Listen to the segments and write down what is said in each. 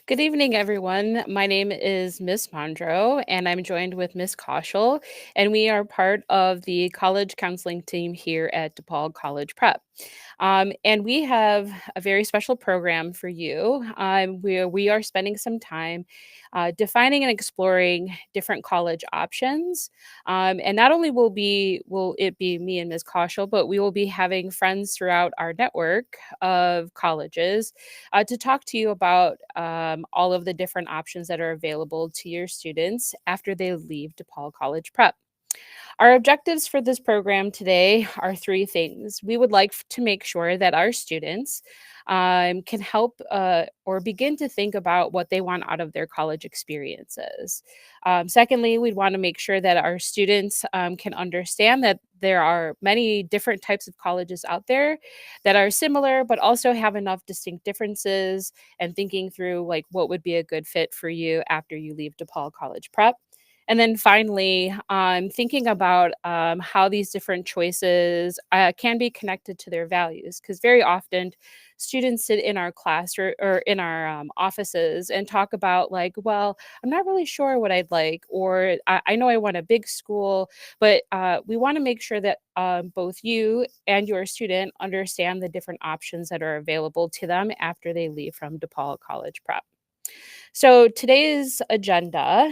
Good evening, everyone. My name is Miss Mondro, and I'm joined with Miss Kaushal, and we are part of the college counseling team here at DePaul College Prep. And we have a very special program for you. Where we are spending some time defining and exploring different college options. And not only will it be me and Ms. Kaushal, but we will be having friends throughout our network of colleges to talk to you about all of the different options that are available to your students after they leave DePaul College Prep. Our objectives for this program today are three things. We would like to make sure that our students can help or begin to think about what they want out of their college experiences. Secondly, we'd want to make sure that our students can understand that there are many different types of colleges out there that are similar, but also have enough distinct differences, and thinking through like what would be a good fit for you after you leave DePaul College Prep. And then finally, thinking about how these different choices can be connected to their values. Because very often, students sit in our class or in our offices and talk about, like, well, I'm not really sure what I'd like, or I know I want a big school, but we want to make sure that both you and your student understand the different options that are available to them after they leave from DePaul College Prep. So, today's agenda,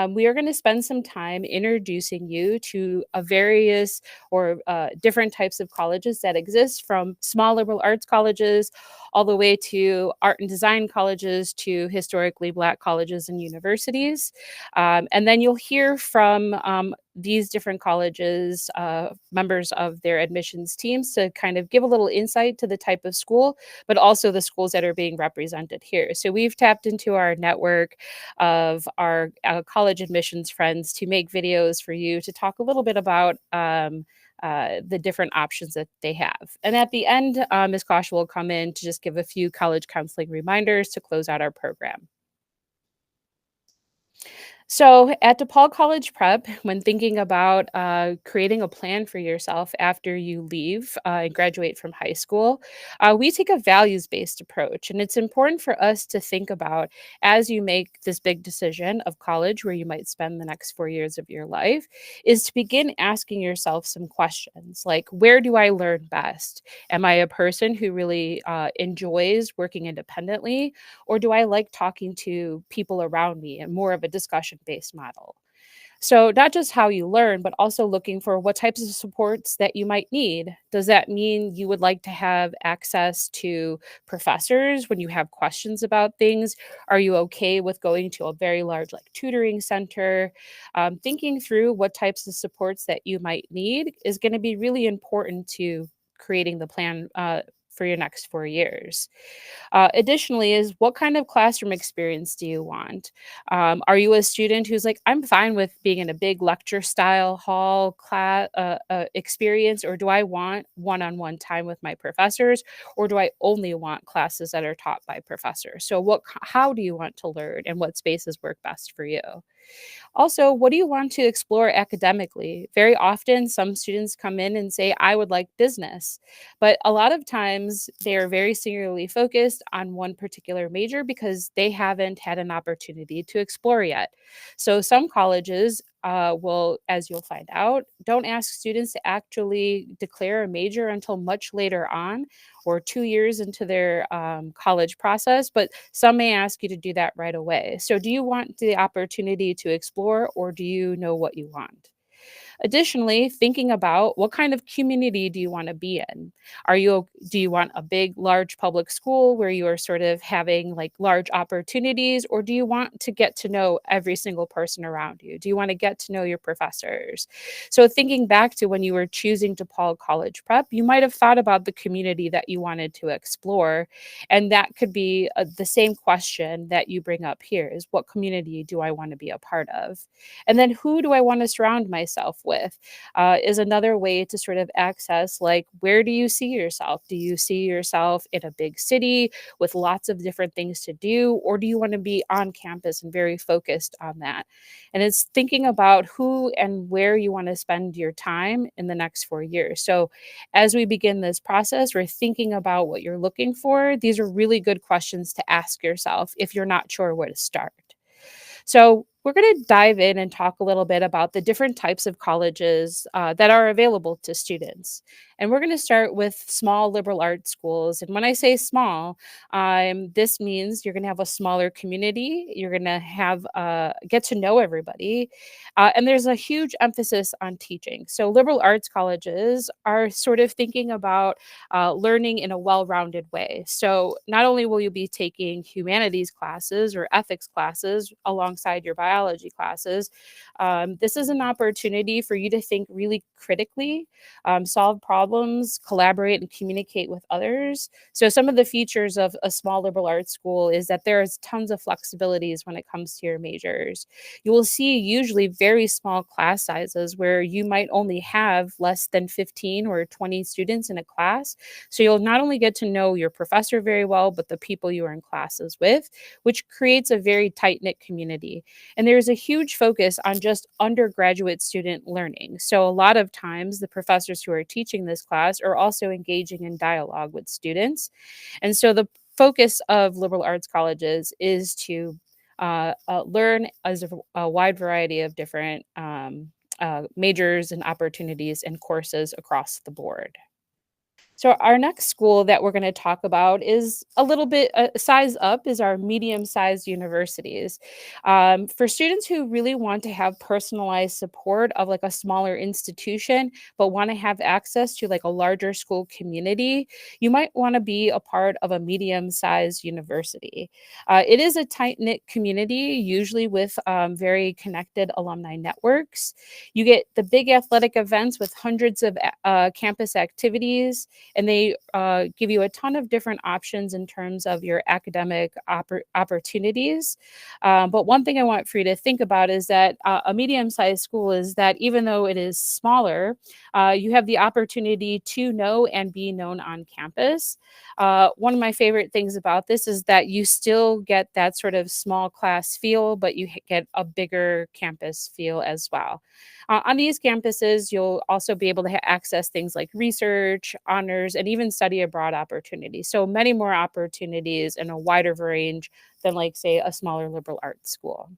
we are going to spend some time introducing you to a various or different types of colleges that exist, from small liberal arts colleges all the way to art and design colleges to historically Black colleges and universities. And then you'll hear from these different colleges, members of their admissions teams, to kind of give a little insight to the type of school, but also the schools that are being represented here. So we've tapped into our network of our college admissions friends to make videos for you to talk a little bit about the different options that they have. And at the end, Ms. Kosh will come in to just give a few college counseling reminders to close out our program. So, at DePaul College Prep, when thinking about creating a plan for yourself after you leave and graduate from high school, we take a values based approach. And it's important for us to think about, as you make this big decision of college where you might spend the next 4 years of your life, is to begin asking yourself some questions like, where do I learn best? Am I a person who really enjoys working independently? Or do I like talking to people around me and more of a discussion based model? So, not just how you learn, but also looking for what types of supports that you might need. Does that mean you would like to have access to professors when you have questions about things? Are you okay with going to a very large, like, tutoring center? Thinking through what types of supports that you might need is going to be really important to creating the plan for your next 4 years. Additionally, is what kind of classroom experience do you want? Are you a student who's like, I'm fine with being in a big lecture style hall class experience, or do I want one on one time with my professors, or do I only want classes that are taught by professors? So, how do you want to learn, and what spaces work best for you? Also, what do you want to explore academically? Very often, some students come in and say, I would like business. But a lot of times, they are very singularly focused on one particular major because they haven't had an opportunity to explore yet. So, some colleges will, as you'll find out, don't ask students to actually declare a major until much later on, or 2 years into their college process, but some may ask you to do that right away. So, do you want the opportunity to explore, or do you know what you want? Additionally, thinking about what kind of community do you want to be in? Do you want a big, large public school where you are sort of having like large opportunities, or do you want to get to know every single person around you? Do you want to get to know your professors? So, thinking back to when you were choosing DePaul College Prep, you might have thought about the community that you wanted to explore, and that could be the same question that you bring up here: is what community do I want to be a part of? And then, who do I want to surround myself with, is another way to sort of access, like, where do you see yourself? Do you see yourself in a big city with lots of different things to do, or do you want to be on campus and very focused on that? And it's thinking about who and where you want to spend your time in the next 4 years. So as we begin this process, we're thinking about what you're looking for. These are really good questions to ask yourself if you're not sure where to start. So, we're going to dive in and talk a little bit about the different types of colleges that are available to students. And we're going to start with small liberal arts schools. And when I say small, this means you're going to have a smaller community. You're going to have get to know everybody, and there's a huge emphasis on teaching. So liberal arts colleges are sort of thinking about learning in a well-rounded way. So not only will you be taking humanities classes or ethics classes alongside your biology classes, this is an opportunity for you to think really critically, solve problems, collaborate, and communicate with others. So some of the features of a small liberal arts school is that there's tons of flexibilities when it comes to your majors. You will see usually very small class sizes where you might only have less than 15 or 20 students in a class. So you'll not only get to know your professor very well, but the people you are in classes with, which creates a very tight knit community. And there's a huge focus on just undergraduate student learning. So a lot of times the professors who are teaching this class are also engaging in dialogue with students. And so the focus of liberal arts colleges is to learn as a wide variety of different majors and opportunities and courses across the board. So our next school that we're going to talk about is a little bit size up is our medium-sized universities. For students who really want to have personalized support of like a smaller institution, but want to have access to like a larger school community, you might want to be a part of a medium-sized university. It is a tight-knit community, usually with very connected alumni networks. You get the big athletic events with hundreds of campus activities, and they give you a ton of different options in terms of your academic opportunities. But one thing I want for you to think about is that a medium sized school is that even though it is smaller, you have the opportunity to know and be known on campus. One of my favorite things about this is that you still get that sort of small class feel, but you get a bigger campus feel as well. On these campuses, you'll also be able to access things like research, honors, and even study abroad opportunities. So many more opportunities and a wider range than, like, say, a smaller liberal arts school.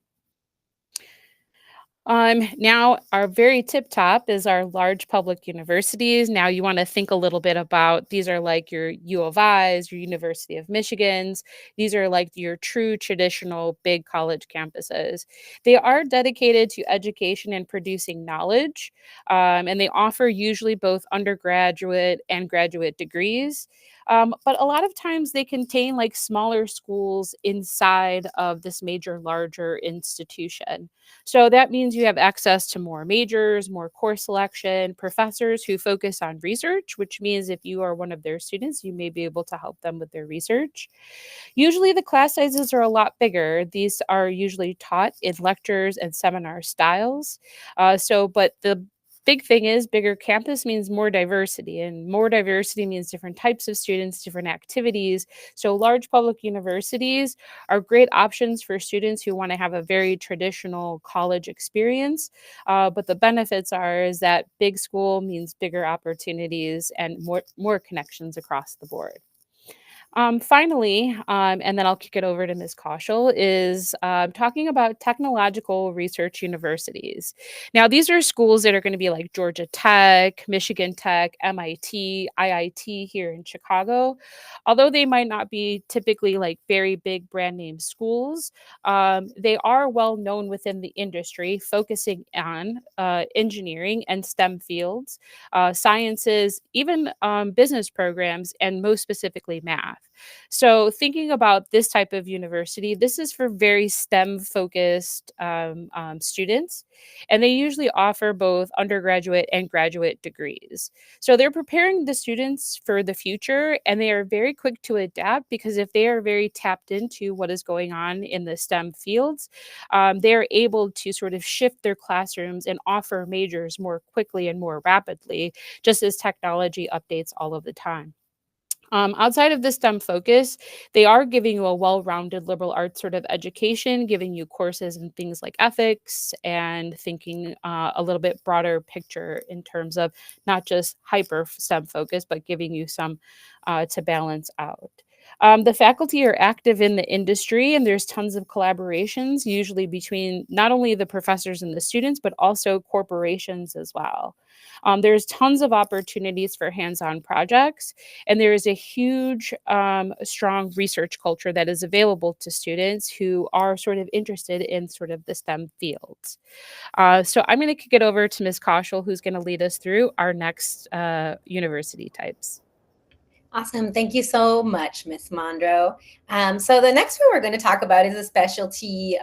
Now our very tip top is our large public universities. Now you want to think a little bit about these are like your U of I's, your University of Michigan's. These are like your true traditional big college campuses. They are dedicated to education and producing knowledge, and they offer usually both undergraduate and graduate degrees. But a lot of times they contain like smaller schools inside of this major, larger institution. So that means you have access to more majors, more course selection, professors who focus on research, which means if you are one of their students, you may be able to help them with their research. Usually the class sizes are a lot bigger. These are usually taught in lectures and seminar styles. But the big thing is bigger campus means more diversity, and more diversity means different types of students, different activities. So large public universities are great options for students who want to have a very traditional college experience. But the benefits are is that big school means bigger opportunities and more connections across the board. Finally, and then I'll kick it over to Ms. Kaushal, is talking about technological research universities. Now, these are schools that are going to be like Georgia Tech, Michigan Tech, MIT, IIT here in Chicago. Although they might not be typically like very big brand name schools, they are well known within the industry, focusing on engineering and STEM fields, sciences, even business programs, and most specifically math. So, thinking about this type of university, this is for very STEM focused students, and they usually offer both undergraduate and graduate degrees. So, they're preparing the students for the future, and they are very quick to adapt because if they are very tapped into what is going on in the STEM fields, they are able to sort of shift their classrooms and offer majors more quickly and more rapidly, just as technology updates all of the time. Outside of the STEM focus, they are giving you a well rounded liberal arts sort of education, giving you courses in things like ethics and thinking a little bit broader picture in terms of not just hyper STEM focus, but giving you some to balance out. The faculty are active in the industry, and there's tons of collaborations, usually between not only the professors and the students, but also corporations as well. There's tons of opportunities for hands on projects, and there is a huge, strong research culture that is available to students who are sort of interested in sort of the STEM fields. So I'm going to kick it over to Ms. Kaushal, who's going to lead us through our next university types. Awesome. Thank you so much, Miss Mondro. So the next one we're going to talk about is a specialty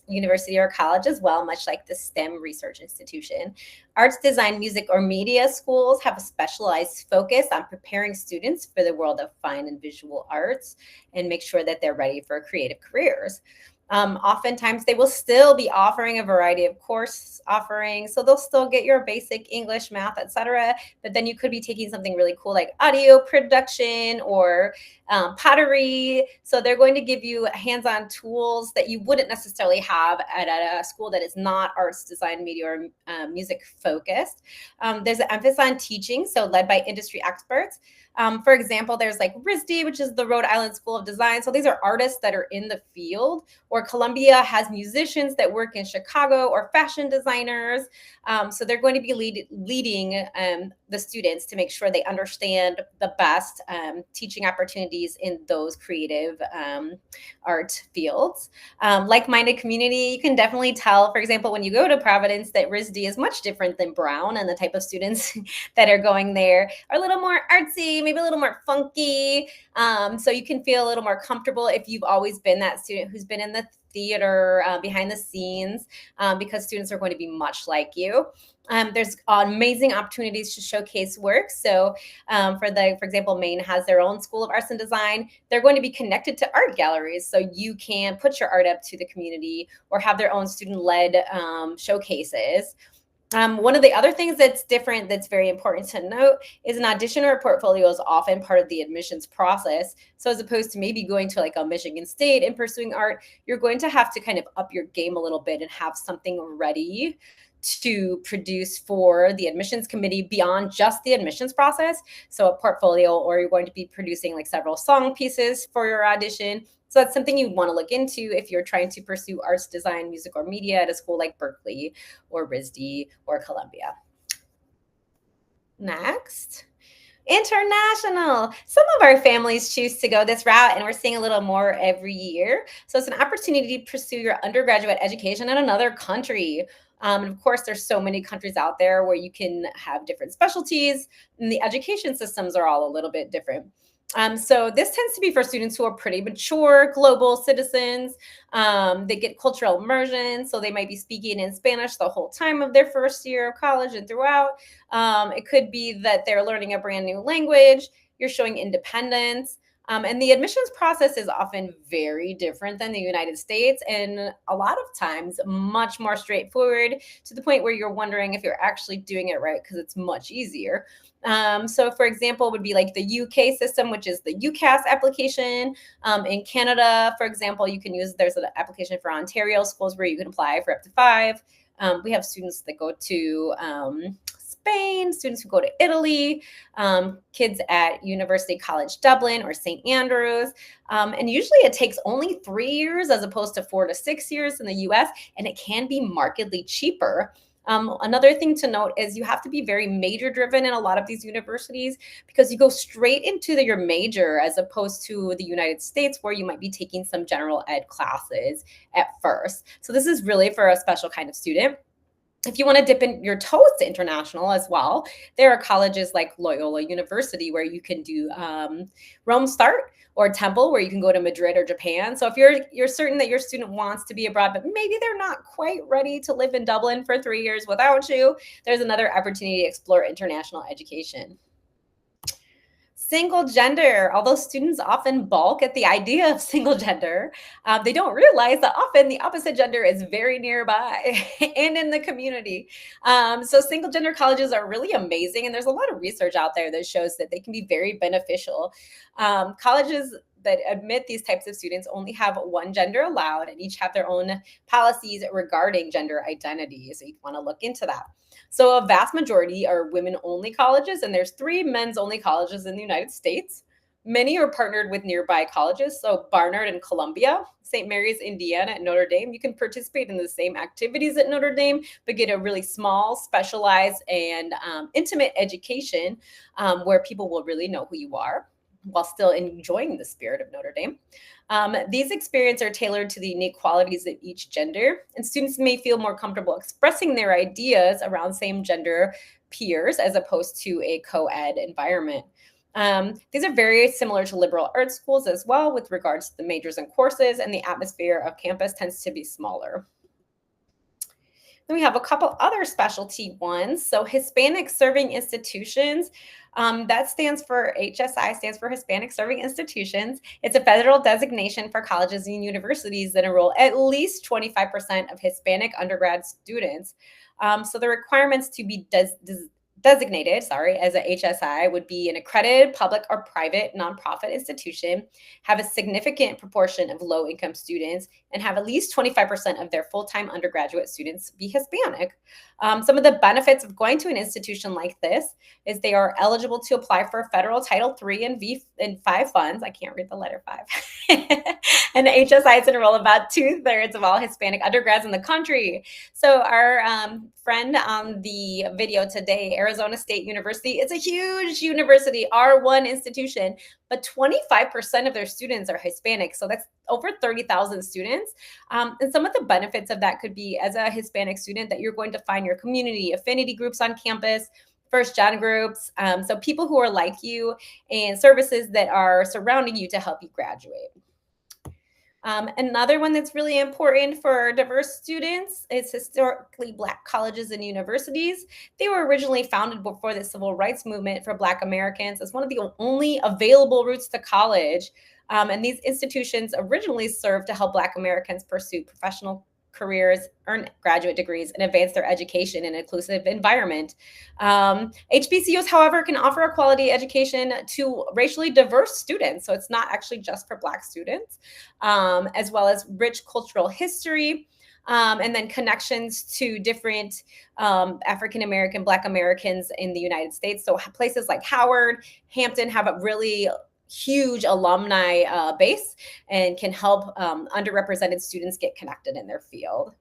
university or college as well, much like the STEM research institution. Arts, design, music, or media schools have a specialized focus on preparing students for the world of fine and visual arts and make sure that they're ready for creative careers. Oftentimes they will still be offering a variety of course offerings. So they'll still get your basic English, math, etc. But then you could be taking something really cool like audio production or pottery. So they're going to give you hands-on tools that you wouldn't necessarily have at a school that is not arts, design, media, or music focused. There's an emphasis on teaching, so led by industry experts. For example, there's like RISD, which is the Rhode Island School of Design. So these are artists that are in the field, or Columbia has musicians that work in Chicago or fashion designers. So they're going to be leading the students to make sure they understand the best teaching opportunities in those creative art fields. Like-minded community, you can definitely tell, for example, when you go to Providence, that RISD is much different than Brown, and the type of students that are going there are a little more artsy, maybe a little more funky. So you can feel a little more comfortable if you've always been that student who's been in the theater behind the scenes, because students are going to be much like you. There's amazing opportunities to showcase work. So for example, Maine has their own School of Arts and Design. They're going to be connected to art galleries. So you can put your art up to the community or have their own student-led showcases. One of the other things that's different that's very important to note is an audition or a portfolio is often part of the admissions process. So as opposed to maybe going to like a Michigan State and pursuing art, you're going to have to kind of up your game a little bit and have something ready to produce for the admissions committee beyond just the admissions process. So a portfolio, or you're going to be producing like several song pieces for your audition. So that's something you want to look into if you're trying to pursue arts, design, music, or media at a school like Berkeley or RISD or Columbia. Next. International. Some of our families choose to go this route, and we're seeing a little more every year. So it's an opportunity to pursue your undergraduate education in another country. And of course, there's so many countries out there where you can have different specialties, and the education systems are all a little bit different. So this tends to be for students who are pretty mature global citizens. They get cultural immersion, so they might be speaking in Spanish the whole time of their first year of college and throughout. It could be that they're learning a brand new language. You're showing independence. And the admissions process is often very different than the United States, and a lot of times much more straightforward, to the point where you're wondering if you're actually doing it right because it's much easier. So for example, would be like the UK system, which is the UCAS application. In Canada, for example, you can use, there's an application for Ontario schools where you can apply for up to 5. We have students that go to Spain, students who go to Italy, kids at University College Dublin or St. Andrews. And usually it takes only 3 years as opposed to 4 to 6 years in the US, and it can be markedly cheaper. Another thing to note is you have to be very major driven in a lot of these universities, because you go straight into your major, as opposed to the United States where you might be taking some general ed classes at first. So this is really for a special kind of student. If you want to dip in your toes to international as well, there are colleges like Loyola University where you can do Rome Start, or Temple where you can go to Madrid or Japan. So if you're certain that your student wants to be abroad, but maybe they're not quite ready to live in Dublin for 3 years without you, there's another opportunity to explore international education. Single gender, although students often balk at the idea of single gender, they don't realize that often the opposite gender is very nearby and in the community. So single gender colleges are really amazing, and there's a lot of research out there that shows that they can be very beneficial. Colleges that admit these types of students only have one gender allowed, and each have their own policies regarding gender identity. So you want to look into that. So a vast majority are women-only colleges, and there's 3 men's-only colleges in the United States. Many are partnered with nearby colleges, so Barnard and Columbia, St. Mary's, Indiana, and Notre Dame. You can participate in the same activities at Notre Dame, but get a really small, specialized, and intimate education where people will really know who you are while still enjoying the spirit of Notre Dame. These experiences are tailored to the unique qualities of each gender, and students may feel more comfortable expressing their ideas around same gender peers as opposed to a co-ed environment. These are very similar to liberal arts schools as well with regards to the majors and courses, and the atmosphere of campus tends to be smaller. Then we have a couple other specialty ones. So Hispanic Serving Institutions, that stands for HSI, stands for Hispanic Serving Institutions. It's a federal designation for colleges and universities that enroll at least 25% of Hispanic undergrad students. So the requirements to be designated, as a HSI would be an accredited public or private nonprofit institution, have a significant proportion of low-income students, and have at least 25% of their full-time undergraduate students be Hispanic. Some of the benefits of going to an institution like this is they are eligible to apply for federal Title III and 5 funds. I can't read the letter 5. And the HSIs enroll about 2/3 of all Hispanic undergrads in the country. So our friend on the video today, Arizona State University, it's a huge university, R1 institution, but 25% of their students are Hispanic. So that's over 30,000 students. And some of the benefits of that could be, as a Hispanic student, that you're going to find your community affinity groups on campus, first gen groups, so people who are like you, and services that are surrounding you to help you graduate. Another one that's really important for diverse students is historically Black colleges and universities. They were originally founded before the Civil Rights Movement for Black Americans as one of the only available routes to college. And these institutions originally served to help Black Americans pursue professional careers, earn graduate degrees, and advance their education in an inclusive environment. HBCUs, however, can offer a quality education to racially diverse students. So it's not actually just for Black students, as well as rich cultural history. And then connections to different African American, Black Americans in the United States. So places like Howard, Hampton have a really huge alumni base and can help underrepresented students get connected in their field.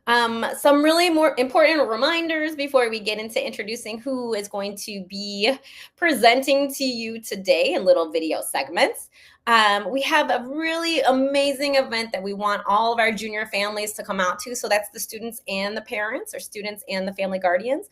Some really more important reminders before we get into introducing who is going to be presenting to you today in little video segments. We have a really amazing event that we want all of our junior families to come out to. So that's the students and the parents, or students and the family guardians.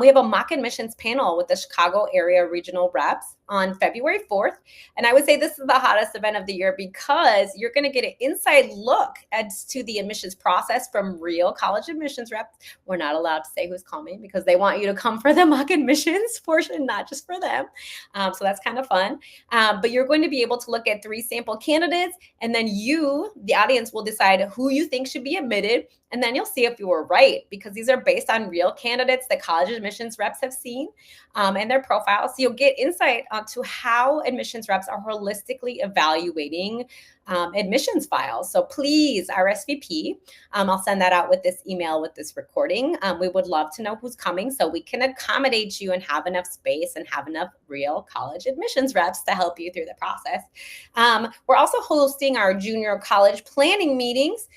We have a mock admissions panel with the Chicago area regional reps on February 4th. And I would say this is the hottest event of the year because you're going to get an inside look as to the admissions process from real college admissions reps. We're not allowed to say who's coming because they want you to come for the mock admissions portion, not just for them. So that's kind of fun. But you're going to be able to look at 3 sample candidates, and then you, the audience, will decide who you think should be admitted. And then you'll see if you were right, because these are based on real candidates that college admissions reps have seen and their profiles. So you'll get insight onto how admissions reps are holistically evaluating admissions files. So please RSVP. I'll send that out with this email with this recording. We would love to know who's coming so we can accommodate you and have enough space and have enough real college admissions reps to help you through the process. We're also hosting our junior college planning meetings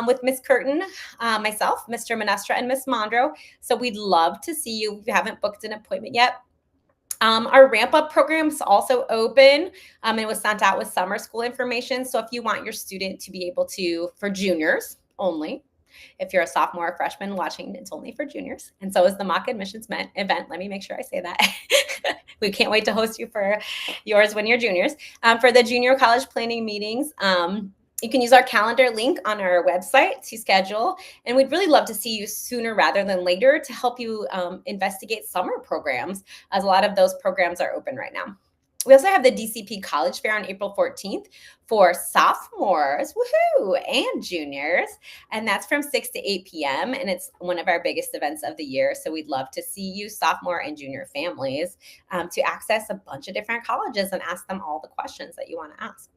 with Miss Curtin, myself, Mr. Menestra, and Miss Mondro. So we'd love to see you if you haven't booked an appointment yet. Our ramp up program is also open. It was sent out with summer school information. So if you want your student to be able to, for juniors only, If you're a sophomore or freshman watching, it's only for juniors. And so is the mock admissions event. Let me make sure I say that. We can't wait to host you for yours when you're juniors. For the junior college planning meetings, you can use our calendar link on our website to schedule. And we'd really love to see you sooner rather than later to help you investigate summer programs, as a lot of those programs are open right now. We also have the DCP College Fair on April 14th for sophomores, woohoo, and juniors. And that's from 6 to 8 p.m. And it's one of our biggest events of the year. So we'd love to see you, sophomore and junior families, to access a bunch of different colleges and ask them all the questions that you want to ask.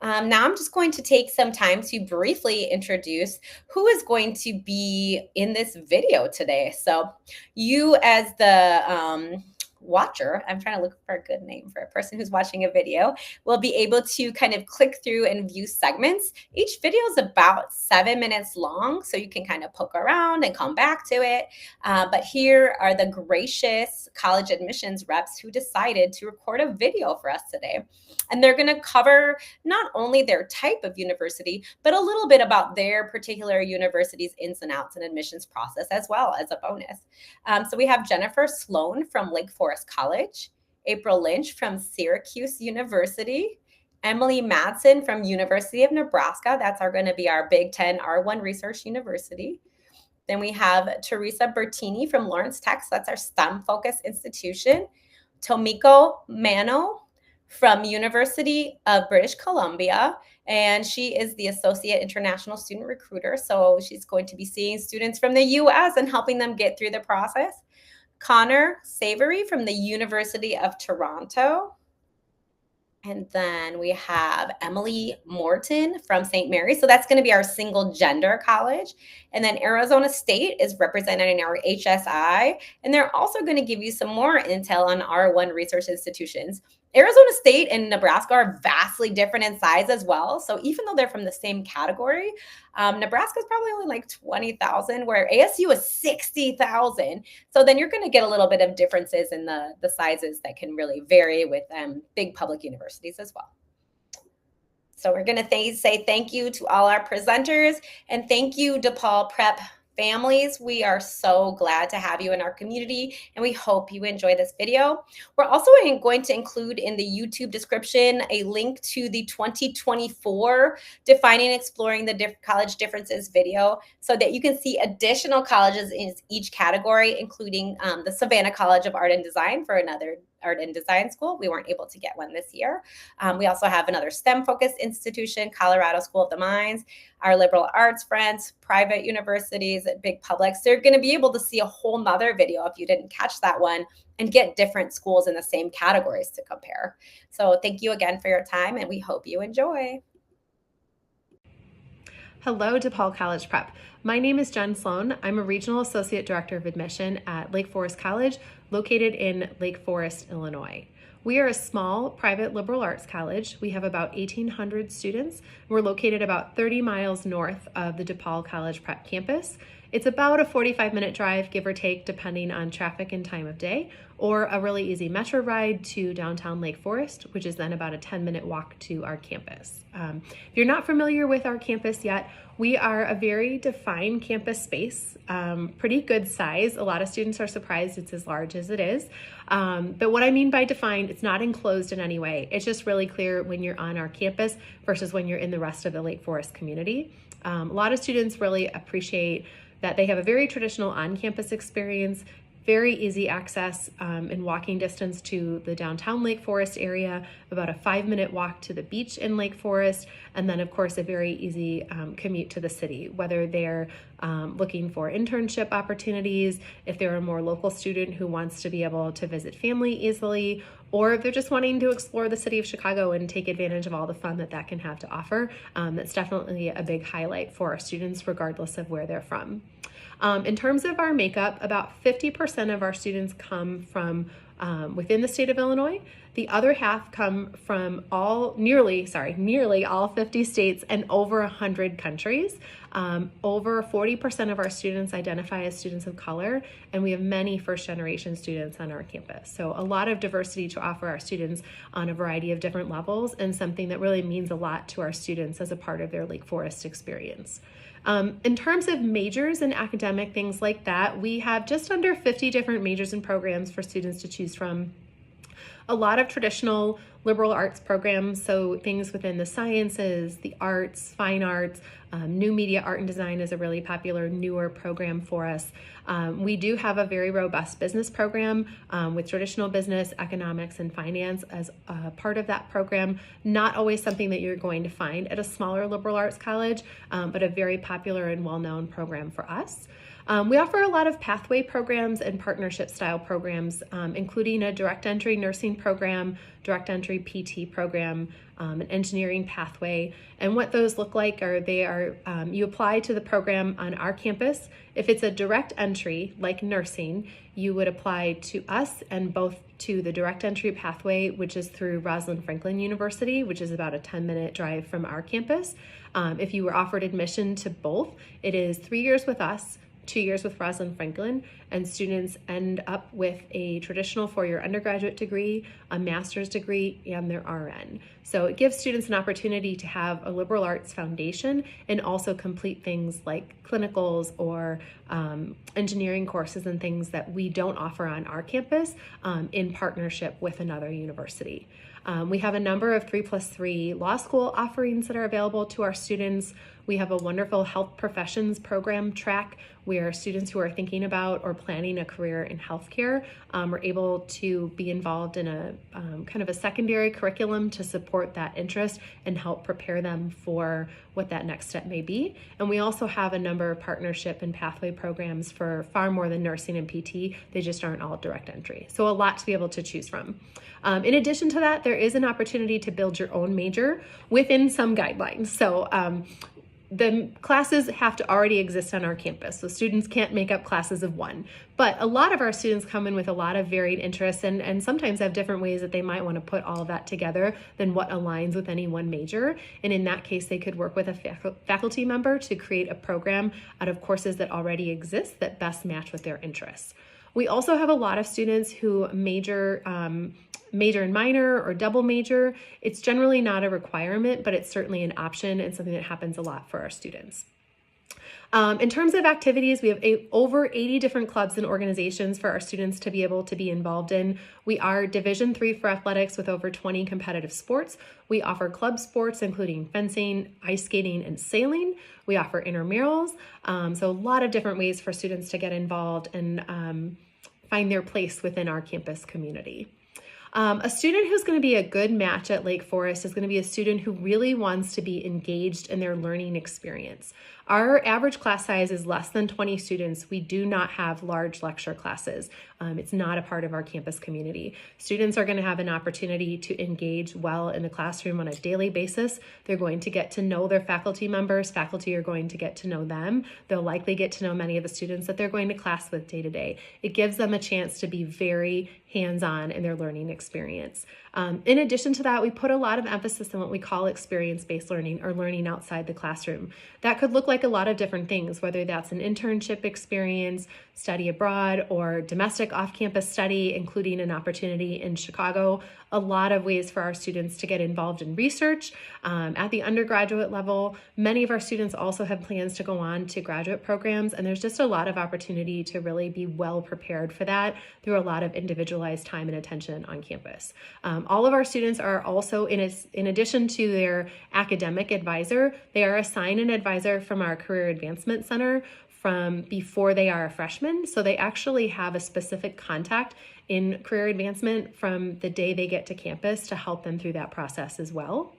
Now I'm just going to take some time to briefly introduce who is going to be in this video today. So you as the watcher, I'm trying to look for a good name for a person who's watching a video, will be able to kind of click through and view segments. Each video is about 7 minutes long, so you can kind of poke around and come back to it. But here are the gracious college admissions reps who decided to record a video for us today. And they're going to cover not only their type of university, but a little bit about their particular university's ins and outs and admissions process as well as a bonus. So we have Jennifer Sloan from Lake Forest College, April Lynch from Syracuse University, Emily Madsen from University of Nebraska. That's going to be our Big Ten R1 Research University. Then we have Teresa Bertini from Lawrence Tech. So that's our STEM-focused institution. Tomiko Mano from University of British Columbia, and she is the Associate International Student Recruiter. So she's going to be seeing students from the US and helping them get through the process. Connor Savory from the University of Toronto. And then we have Emily Morton from St. Mary's. So that's going to be our single gender college. And then Arizona State is representing our HSI. And they're also going to give you some more intel on R1 research institutions. Arizona State and Nebraska are vastly different in size as well. So even though they're from the same category, Nebraska is probably only like 20,000, where ASU is 60,000. So then you're going to get a little bit of differences in the sizes that can really vary with big public universities as well. So we're going to say thank you to all our presenters, and thank you, DePaul Prep families. We are so glad to have you in our community, and we hope you enjoy this video. We're also going to include in the YouTube description a link to the 2024 Defining and Exploring the College Differences video, so that you can see additional colleges in each category, including the Savannah College of Art and Design for another art and design school. We weren't able to get one this year. We also have another STEM-focused institution, Colorado School of the Mines, our liberal arts friends, private universities, big publics. They're going to be able to see a whole nother video if you didn't catch that one, and get different schools in the same categories to compare. So thank you again for your time, and we hope you enjoy. Hello, DePaul College Prep. My name is Jen Sloan. I'm a Regional Associate Director of Admission at Lake Forest College, located in Lake Forest, Illinois. We are a small private liberal arts college. We have about 1,800 students. We're located about 30 miles north of the DePaul College Prep campus. It's about a 45-minute drive, give or take, depending on traffic and time of day, or a really easy metro ride to downtown Lake Forest, which is then about a 10-minute walk to our campus. If you're not familiar with our campus yet, we are a very defined campus space, pretty good size. A lot of students are surprised it's as large as it is. But what I mean by defined, it's not enclosed in any way. It's just really clear when you're on our campus versus when you're in the rest of the Lake Forest community. A lot of students really appreciate that they have a very traditional on-campus experience, very easy access in walking distance to the downtown Lake Forest area, about a 5-minute walk to the beach in Lake Forest, and then of course a very easy commute to the city, whether they're looking for internship opportunities, if they're a more local student who wants to be able to visit family easily, or if they're just wanting to explore the city of Chicago and take advantage of all the fun that can have to offer. That's definitely a big highlight for our students, regardless of where they're from. In terms of our makeup, about 50% of our students come from within the state of Illinois. The other half come from nearly all 50 states and over 100 countries. Over 40% of our students identify as students of color, and we have many first-generation students on our campus. So a lot of diversity to offer our students on a variety of different levels, and something that really means a lot to our students as a part of their Lake Forest experience. In terms of majors and academic things like that, we have just under 50 different majors and programs for students to choose from. A lot of traditional liberal arts programs, so things within the sciences, the arts, fine arts, new media art and design is a really popular newer program for us. We do have a very robust business program with traditional business, economics, and finance as part of that program. Not always something that you're going to find at a smaller liberal arts college, but a very popular and well-known program for us. We offer a lot of pathway programs and partnership style programs, including a direct entry nursing program, direct entry PT program, an engineering pathway. And what those look like are you apply to the program on our campus. If it's a direct entry like nursing, you would apply to us and both to the direct entry pathway, which is through Rosalind Franklin University, which is about a 10-minute drive from our campus. If you were offered admission to both, it is 3 years with us, 2 years with Rosalind Franklin, and students end up with a traditional four-year undergraduate degree, a master's degree, and their RN. So it gives students an opportunity to have a liberal arts foundation and also complete things like clinicals or engineering courses and things that we don't offer on our campus in partnership with another university. We have a number of 3+3 law school offerings that are available to our students. We have a wonderful health professions program track where students who are thinking about or planning a career in healthcare are able to be involved in a kind of a secondary curriculum to support that interest and help prepare them for what that next step may be. And we also have a number of partnership and pathway programs for far more than nursing and PT. They just aren't all direct entry. So a lot to be able to choose from. In addition to that, there is an opportunity to build your own major within some guidelines. So the classes have to already exist on our campus, so students can't make up classes of one. But a lot of our students come in with a lot of varied interests and sometimes have different ways that they might want to put all of that together than what aligns with any one major. And in that case, they could work with a faculty member to create a program out of courses that already exist that best match with their interests. We also have a lot of students who major and minor or double major. It's generally not a requirement, but it's certainly an option and something that happens a lot for our students. In terms of activities, we have over 80 different clubs and organizations for our students to be able to be involved in. We are Division III for athletics with over 20 competitive sports. We offer club sports, including fencing, ice skating, and sailing. We offer intramurals, so a lot of different ways for students to get involved and find their place within our campus community. A student who's going to be a good match at Lake Forest is going to be a student who really wants to be engaged in their learning experience. Our average class size is less than 20 students. We do not have large lecture classes. It's not a part of our campus community. Students are going to have an opportunity to engage well in the classroom on a daily basis. They're going to get to know their faculty members. Faculty are going to get to know them. They'll likely get to know many of the students that they're going to class with day to day. It gives them a chance to be very hands-on in their learning experience. In addition to that, we put a lot of emphasis on what we call experience-based learning or learning outside the classroom. That could look like a lot of different things, whether that's an internship experience, study abroad, or domestic off-campus study, including an opportunity in Chicago. A lot of ways for our students to get involved in research. At the undergraduate level, many of our students also have plans to go on to graduate programs, and there's just a lot of opportunity to really be well prepared for that through a lot of individualized time and attention on campus. All of our students are also, in addition to their academic advisor, they are assigned an advisor from our Career Advancement Center from before they are a freshman. So they actually have a specific contact in career advancement from the day they get to campus to help them through that process as well.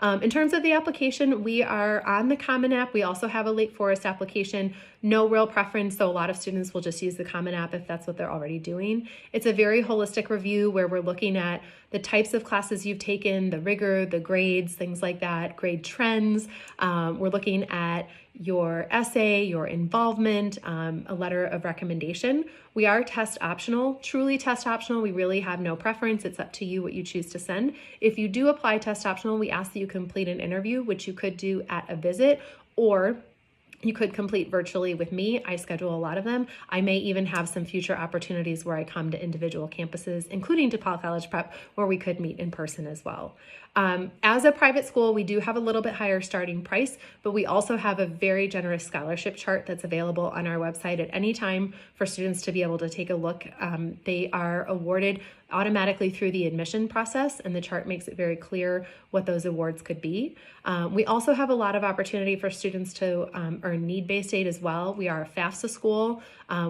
In terms of the application, we are on the Common App. We also have a Lake Forest application. No real preference, so a lot of students will just use the Common App if that's what they're already doing. It's a very holistic review where we're looking at the types of classes you've taken, the rigor, the grades, things like that, grade trends. We're looking at your essay, your involvement, a letter of recommendation. We are test optional, truly test optional. We really have no preference. It's up to you what you choose to send. If you do apply test optional, we ask that you complete an interview, which you could do at a visit, or you could complete virtually with me. I schedule a lot of them. I may even have some future opportunities where I come to individual campuses, including DePaul College Prep, where we could meet in person as well. As a private school, we do have a little bit higher starting price, but we also have a very generous scholarship chart that's available on our website at any time for students to be able to take a look. They are awarded automatically through the admission process, and the chart makes it very clear what those awards could be. We also have a lot of opportunity for students to earn need-based aid as well. We are a FAFSA school.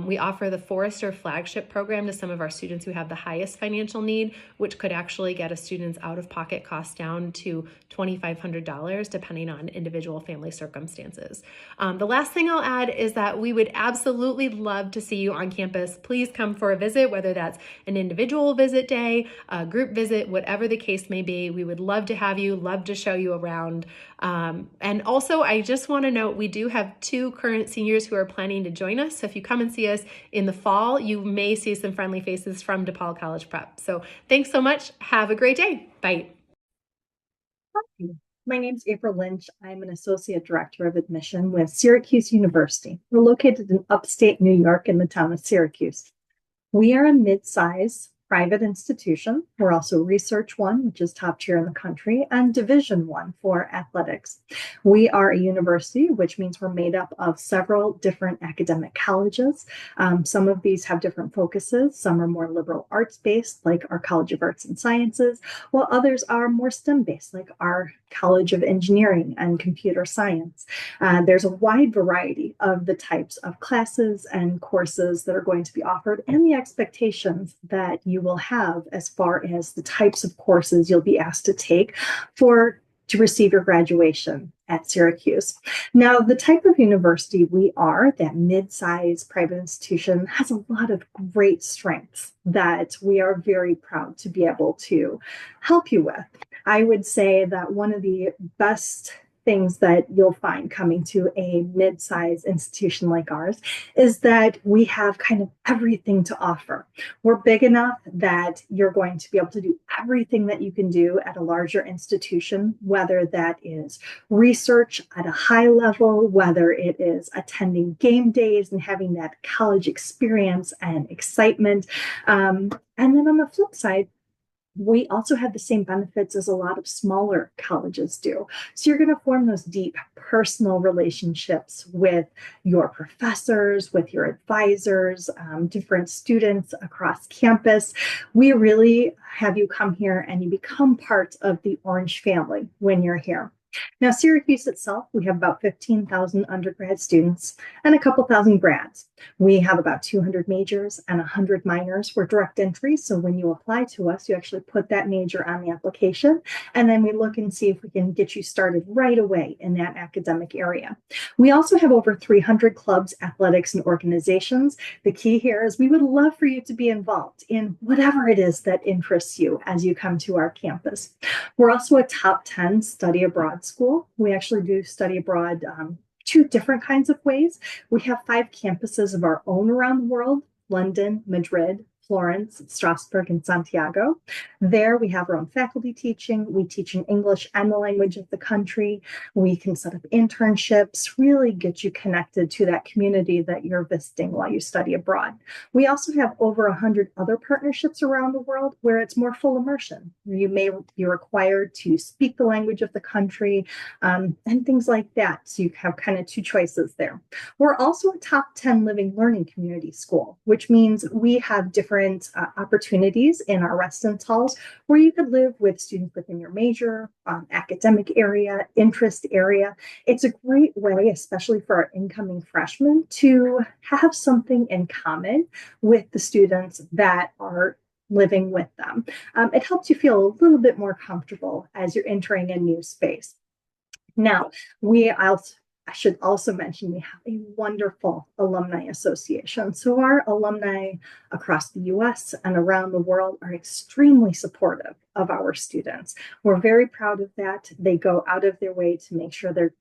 We offer the Forrester flagship program to some of our students who have the highest financial need, which could actually get a student's out-of-pocket costs down to $2,500 depending on individual family circumstances. The last thing I'll add is that we would absolutely love to see you on campus. Please come for a visit, whether that's an individual visit day, a group visit, whatever the case may be. We would love to have you, love to show you around. And also, I just want to note, we do have 2 current seniors who are planning to join us. So if you come and see us in the fall, you may see some friendly faces from DePaul College Prep. So thanks so much. Have a great day. Bye. Hi, my name is April Lynch. I'm an Associate Director of Admission with Syracuse University. We're located in upstate New York in the town of Syracuse. We are a mid-size private institution. We're also Research 1, which is top tier in the country, and Division 1 for athletics. We are a university, which means we're made up of several different academic colleges. Some of these have different focuses. Some are more liberal arts-based, like our College of Arts and Sciences, while others are more STEM-based, like our College of Engineering and Computer Science. There's a wide variety of the types of classes and courses that are going to be offered and the expectations that you will have as far as the types of courses you'll be asked to take to receive your graduation at Syracuse. Now, the type of university we are, that mid-sized private institution, has a lot of great strengths that we are very proud to be able to help you with. I would say that one of the best things that you'll find coming to a mid-sized institution like ours is that we have kind of everything to offer. We're big enough that you're going to be able to do everything that you can do at a larger institution, whether that is research at a high level, whether it is attending game days and having that college experience and excitement. And then on the flip side, we also have the same benefits as a lot of smaller colleges do. So you're going to form those deep personal relationships with your professors, with your advisors, different students across campus. We really have you come here and you become part of the Orange family when you're here. Now, Syracuse itself, we have about 15,000 undergrad students and a couple thousand grads. We have about 200 majors and 100 minors. We're direct entry, so when you apply to us, you actually put that major on the application, and then we look and see if we can get you started right away in that academic area. We also have over 300 clubs, athletics, and organizations. The key here is we would love for you to be involved in whatever it is that interests you as you come to our campus. We're also a top 10 study abroad school. We actually do study abroad 2 different kinds of ways. We have 5 campuses of our own around the world: London, Madrid, Florence, Strasbourg, and Santiago. There we have our own faculty teaching. We teach in English and the language of the country. We can set up internships, really get you connected to that community that you're visiting while you study abroad. We also have over 100 other partnerships around the world where it's more full immersion. You may be required to speak the language of the country and things like that. So you have kind of 2 choices there. We're also a top 10 living learning community school, which means we have different opportunities in our residence halls where you could live with students within your major, academic area, interest area. It's a great way, especially for our incoming freshmen, to have something in common with the students that are living with them. It helps you feel a little bit more comfortable as you're entering a new space. Now, I should also mention we have a wonderful alumni association. So our alumni across the US and around the world are extremely supportive of our students. We're very proud of that. They go out of their way to make sure they're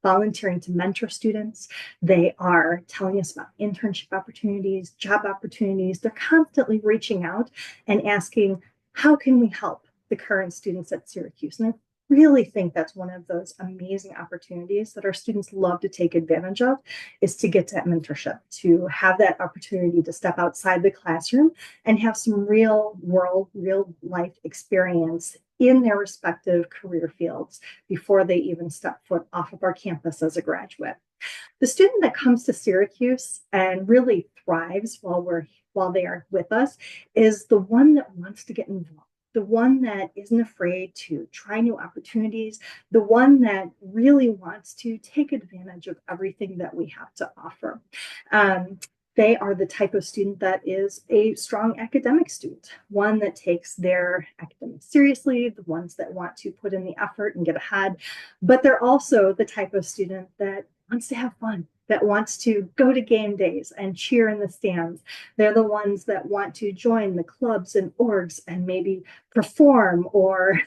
volunteering to mentor students. They are telling us about internship opportunities, job opportunities. They're constantly reaching out and asking, how can we help the current students at Syracuse? And I really think that's one of those amazing opportunities that our students love to take advantage of, is to get that mentorship, to have that opportunity to step outside the classroom and have some real world, real life experience in their respective career fields before they even step foot off of our campus as a graduate. The student that comes to Syracuse and really thrives while they are with us is the one that wants to get involved, the one that isn't afraid to try new opportunities, the one that really wants to take advantage of everything that we have to offer. They are the type of student that is a strong academic student, one that takes their academics seriously, the ones that want to put in the effort and get ahead, but they're also the type of student that wants to have fun, that wants to go to game days and cheer in the stands. They're the ones that want to join the clubs and orgs and maybe perform or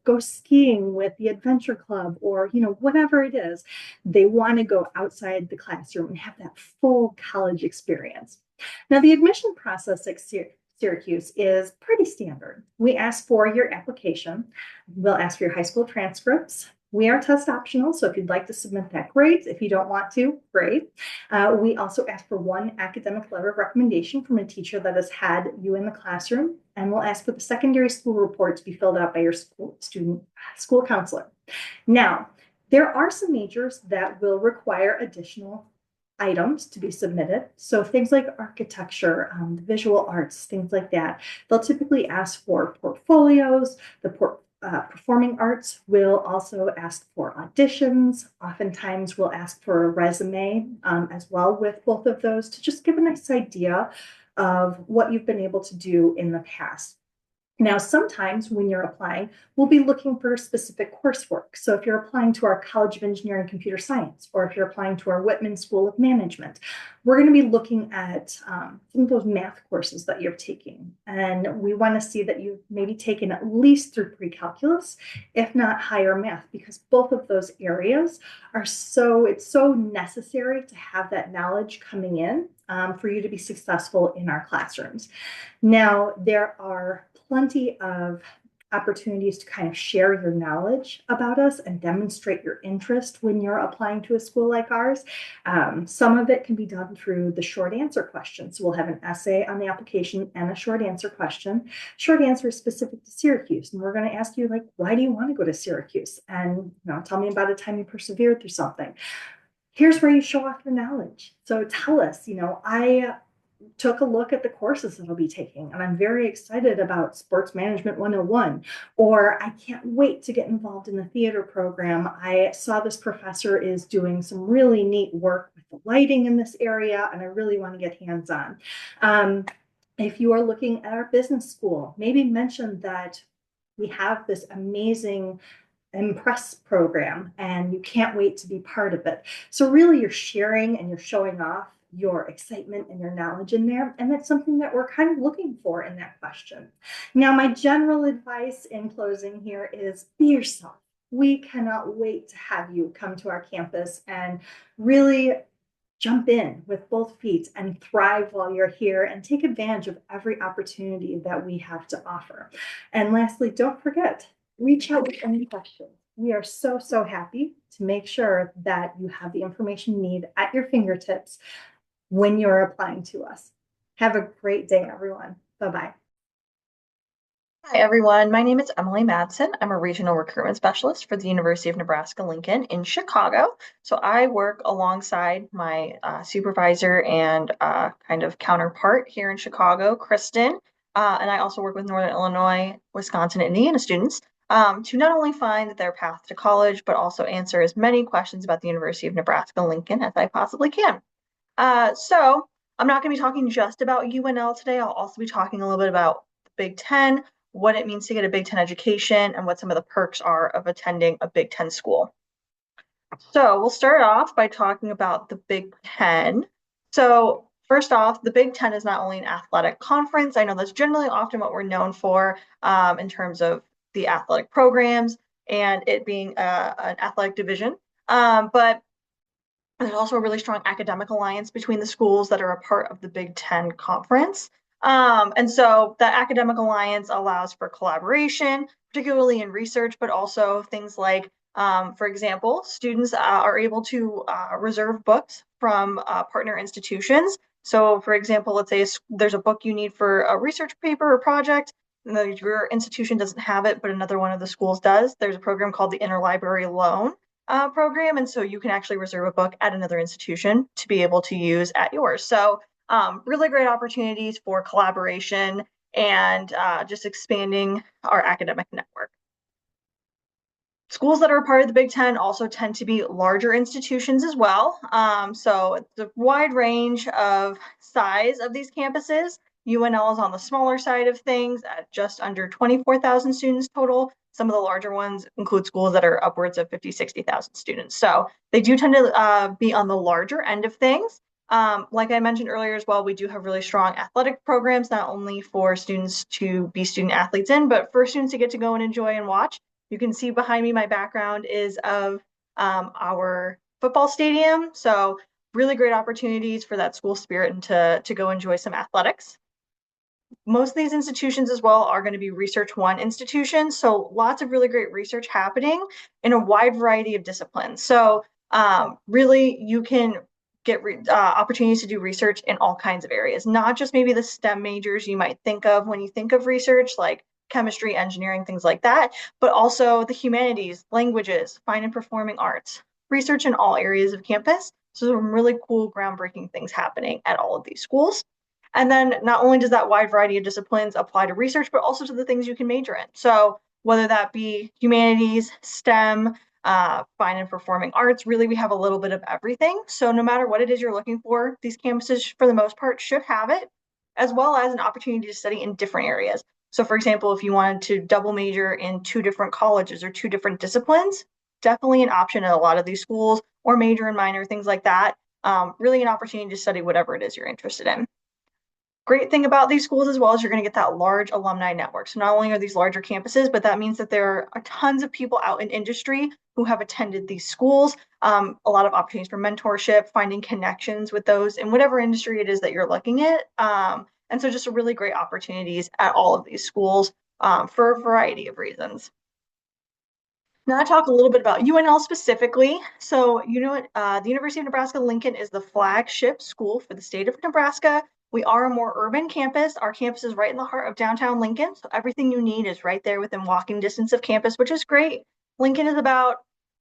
go skiing with the adventure club or whatever it is. They want to go outside the classroom and have that full college experience. Now, the admission process at Syracuse is pretty standard. We ask for your application. We'll ask for your high school transcripts. We are test optional, so if you'd like to submit that, great. If you don't want to, great. We also ask for one academic letter of recommendation from a teacher that has had you in the classroom, and we'll ask for the secondary school report to be filled out by your school counselor. Now, there are some majors that will require additional items to be submitted. So things like architecture, the visual arts, things like that. They'll typically ask for portfolios. Performing arts will also ask for auditions. Oftentimes we'll ask for a resume as well with both of those to just give a nice idea of what you've been able to do in the past. Now, sometimes when you're applying, we'll be looking for specific coursework. So if you're applying to our College of Engineering and Computer Science, or if you're applying to our Whitman School of Management, we're going to be looking at some of those math courses that you're taking. And we want to see that you've maybe taken at least through pre-calculus, if not higher math, because both of those areas it's so necessary to have that knowledge coming in for you to be successful in our classrooms. Now, there are plenty of opportunities to kind of share your knowledge about us and demonstrate your interest when you're applying to a school like ours. Some of it can be done through the short answer question. So we'll have an essay on the application and a short answer question. Short answer is specific to Syracuse. And we're going to ask you, like, why do you want to go to Syracuse? And tell me about a time you persevered through something. Here's where you show off your knowledge. So tell us, I took a look at the courses that I'll be taking, and I'm very excited about Sports Management 101, or I can't wait to get involved in the theater program. I saw this professor is doing some really neat work with the lighting in this area, and I really want to get hands-on. If you are looking at our business school, maybe mention that we have this amazing Impress program, and you can't wait to be part of it. So really you're sharing and you're showing off your excitement and your knowledge in there. And that's something that we're kind of looking for in that question. Now, my general advice in closing here is be yourself. We cannot wait to have you come to our campus and really jump in with both feet and thrive while you're here and take advantage of every opportunity that we have to offer. And lastly, don't forget, reach out with any questions. We are so, so happy to make sure that you have the information you need at your fingertips when you're applying to us. Have a great day, everyone. Bye-bye. Hi, everyone. My name is Emily Madsen. I'm a regional recruitment specialist for the University of Nebraska-Lincoln in Chicago. So I work alongside my supervisor and kind of counterpart here in Chicago, Kristen. And I also work with Northern Illinois, Wisconsin, and Indiana students to not only find their path to college, but also answer as many questions about the University of Nebraska-Lincoln as I possibly can. So I'm not going to be talking just about UNL today. I'll also be talking a little bit about the Big Ten, what it means to get a Big Ten education, and what some of the perks are of attending a Big Ten school. So we'll start off by talking about the Big Ten. So first off, the Big Ten is not only an athletic conference. I know that's generally often what we're known for in terms of the athletic programs and it being an athletic division, but there's also a really strong academic alliance between the schools that are a part of the Big Ten Conference. And so that academic alliance allows for collaboration, particularly in research, but also things like, for example, students are able to reserve books from partner institutions. So for example, let's say there's a book you need for a research paper or project, your institution doesn't have it, but another one of the schools does, there's a program called the Interlibrary Loan program. And so you can actually reserve a book at another institution to be able to use at yours. So really great opportunities for collaboration and just expanding our academic network. Schools that are part of the Big Ten also tend to be larger institutions as well. So it's a wide range of size of these campuses. UNL is on the smaller side of things at just under 24,000 students total. Some of the larger ones include schools that are upwards of 50, 60,000 students. So they do tend to be on the larger end of things. Like I mentioned earlier as well, we do have really strong athletic programs, not only for students to be student athletes in, but for students to get to go and enjoy and watch. You can see behind me, my background is of our football stadium. So really great opportunities for that school spirit and to go enjoy some athletics. Most of these institutions as well are going to be Research One institutions. So lots of really great research happening in a wide variety of disciplines. So really you can get opportunities to do research in all kinds of areas, not just maybe the STEM majors you might think of when you think of research, like chemistry, engineering, things like that, but also the humanities, languages, fine and performing arts, research in all areas of campus. So some really cool, groundbreaking things happening at all of these schools. And then not only does that wide variety of disciplines apply to research, but also to the things you can major in. So whether that be humanities, STEM, fine and performing arts, really we have a little bit of everything. So no matter what it is you're looking for, these campuses for the most part should have it, as well as an opportunity to study in different areas. So for example, if you wanted to double major in 2 different colleges or 2 different disciplines, definitely an option at a lot of these schools, or major and minor, things like that. Really an opportunity to study whatever it is you're interested in. Great thing about these schools as well is you're going to get that large alumni network. So not only are these larger campuses, but that means that there are tons of people out in industry who have attended these schools. A lot of opportunities for mentorship, finding connections with those in whatever industry it is that you're looking at. And so just really great opportunities at all of these schools for a variety of reasons. Now I talk a little bit about UNL specifically. So the University of Nebraska-Lincoln is the flagship school for the state of Nebraska. We are a more urban campus. Our campus is right in the heart of downtown Lincoln. So everything you need is right there within walking distance of campus, which is great. Lincoln is about,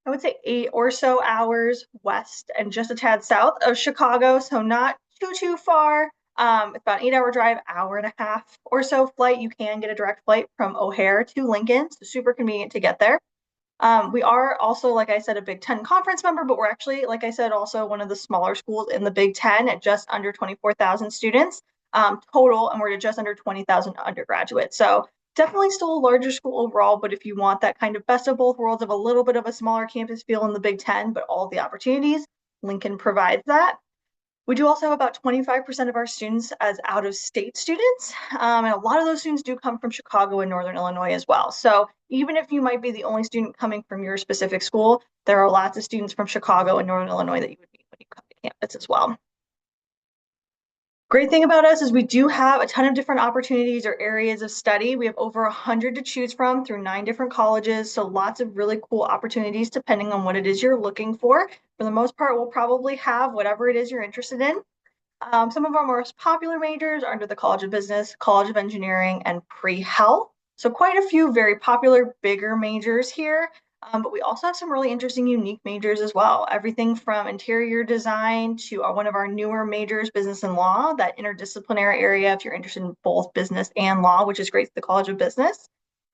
I would say, 8 or so hours west and just a tad south of Chicago. So not too far. It's about an 8-hour drive, hour and a half or so flight. You can get a direct flight from O'Hare to Lincoln. So super convenient to get there. We are also, like I said, a Big Ten conference member, but we're actually, like I said, also one of the smaller schools in the Big Ten at just under 24,000 students total, and we're at just under 20,000 undergraduates. So definitely still a larger school overall, but if you want that kind of best of both worlds of a little bit of a smaller campus feel in the Big Ten, but all the opportunities, Lincoln provides that. We do also have about 25% of our students as out-of-state students, and a lot of those students do come from Chicago and Northern Illinois as well. So even if you might be the only student coming from your specific school, there are lots of students from Chicago and Northern Illinois that you would meet when you come to campus as well. Great thing about us is we do have a ton of different opportunities or areas of study. We have over 100 to choose from through 9 different colleges. So lots of really cool opportunities depending on what it is you're looking for. For the most part, we'll probably have whatever it is you're interested in. Some of our most popular majors are under the College of Business, College of Engineering, and pre-health. So quite a few very popular, bigger majors here. But we also have some really interesting, unique majors as well. Everything from interior design to one of our newer majors, business and law, that interdisciplinary area if you're interested in both business and law, which is great at the College of Business.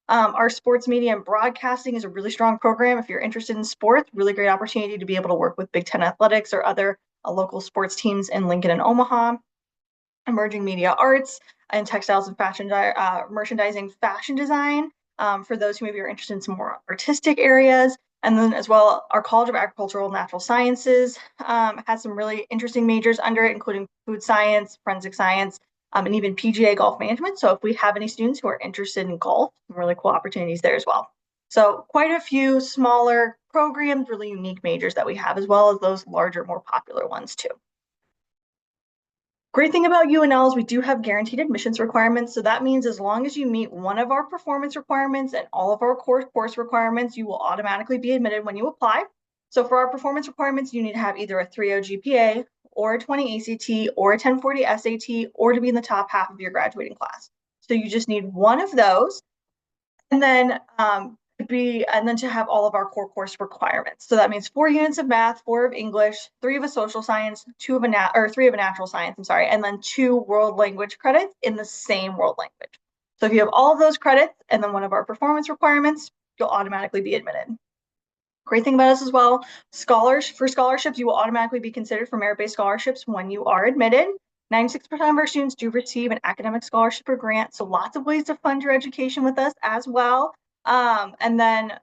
Our sports media and broadcasting is a really strong program. If you're interested in sports, really great opportunity to be able to work with Big Ten athletics or other local sports teams in Lincoln and Omaha. Emerging media arts and textiles and fashion merchandising, fashion design, for those who maybe are interested in some more artistic areas. And then as well, our College of Agricultural and Natural Sciences has some really interesting majors under it, including food science, forensic science, and even PGA golf management. So if we have any students who are interested in golf, some really cool opportunities there as well. So quite a few smaller programs, really unique majors that we have, as well as those larger, more popular ones too. Great thing about UNL is we do have guaranteed admissions requirements. So that means as long as you meet one of our performance requirements and all of our course requirements, you will automatically be admitted when you apply. So for our performance requirements, you need to have either a 3.0 GPA or a 20 ACT or a 1040 SAT or to be in the top half of your graduating class. So you just need one of those. And then to have all of our core course requirements. So that means 4 units of math, 4 of English, 3 of a social science, 3 of a natural science, I'm sorry, and then 2 world language credits in the same world language. So if you have all of those credits and then one of our performance requirements, you'll automatically be admitted. Great thing about us as well, for scholarships, you will automatically be considered for merit-based scholarships when you are admitted. 96% of our students do receive an academic scholarship or grant, so lots of ways to fund your education with us as well. And then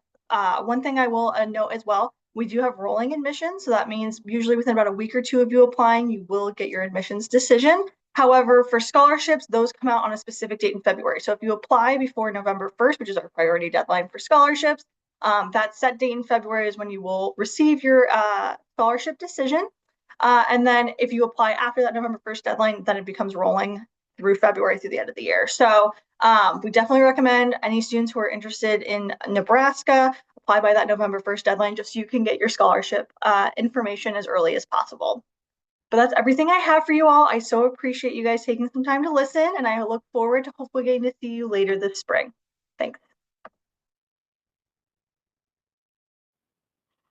one thing I will note as well, we do have rolling admissions, so that means usually within about a week or 2 of you applying, you will get your admissions decision. However, for scholarships, those come out on a specific date in February. So if you apply before November 1st, which is our priority deadline for scholarships, that set date in February is when you will receive your scholarship decision. And then if you apply after that November 1st deadline, then it becomes rolling through February through the end of the year. So we definitely recommend any students who are interested in Nebraska, apply by that November 1st deadline, just so you can get your scholarship information as early as possible. But that's everything I have for you all. I so appreciate you guys taking some time to listen, and I look forward to hopefully getting to see you later this spring. Thanks.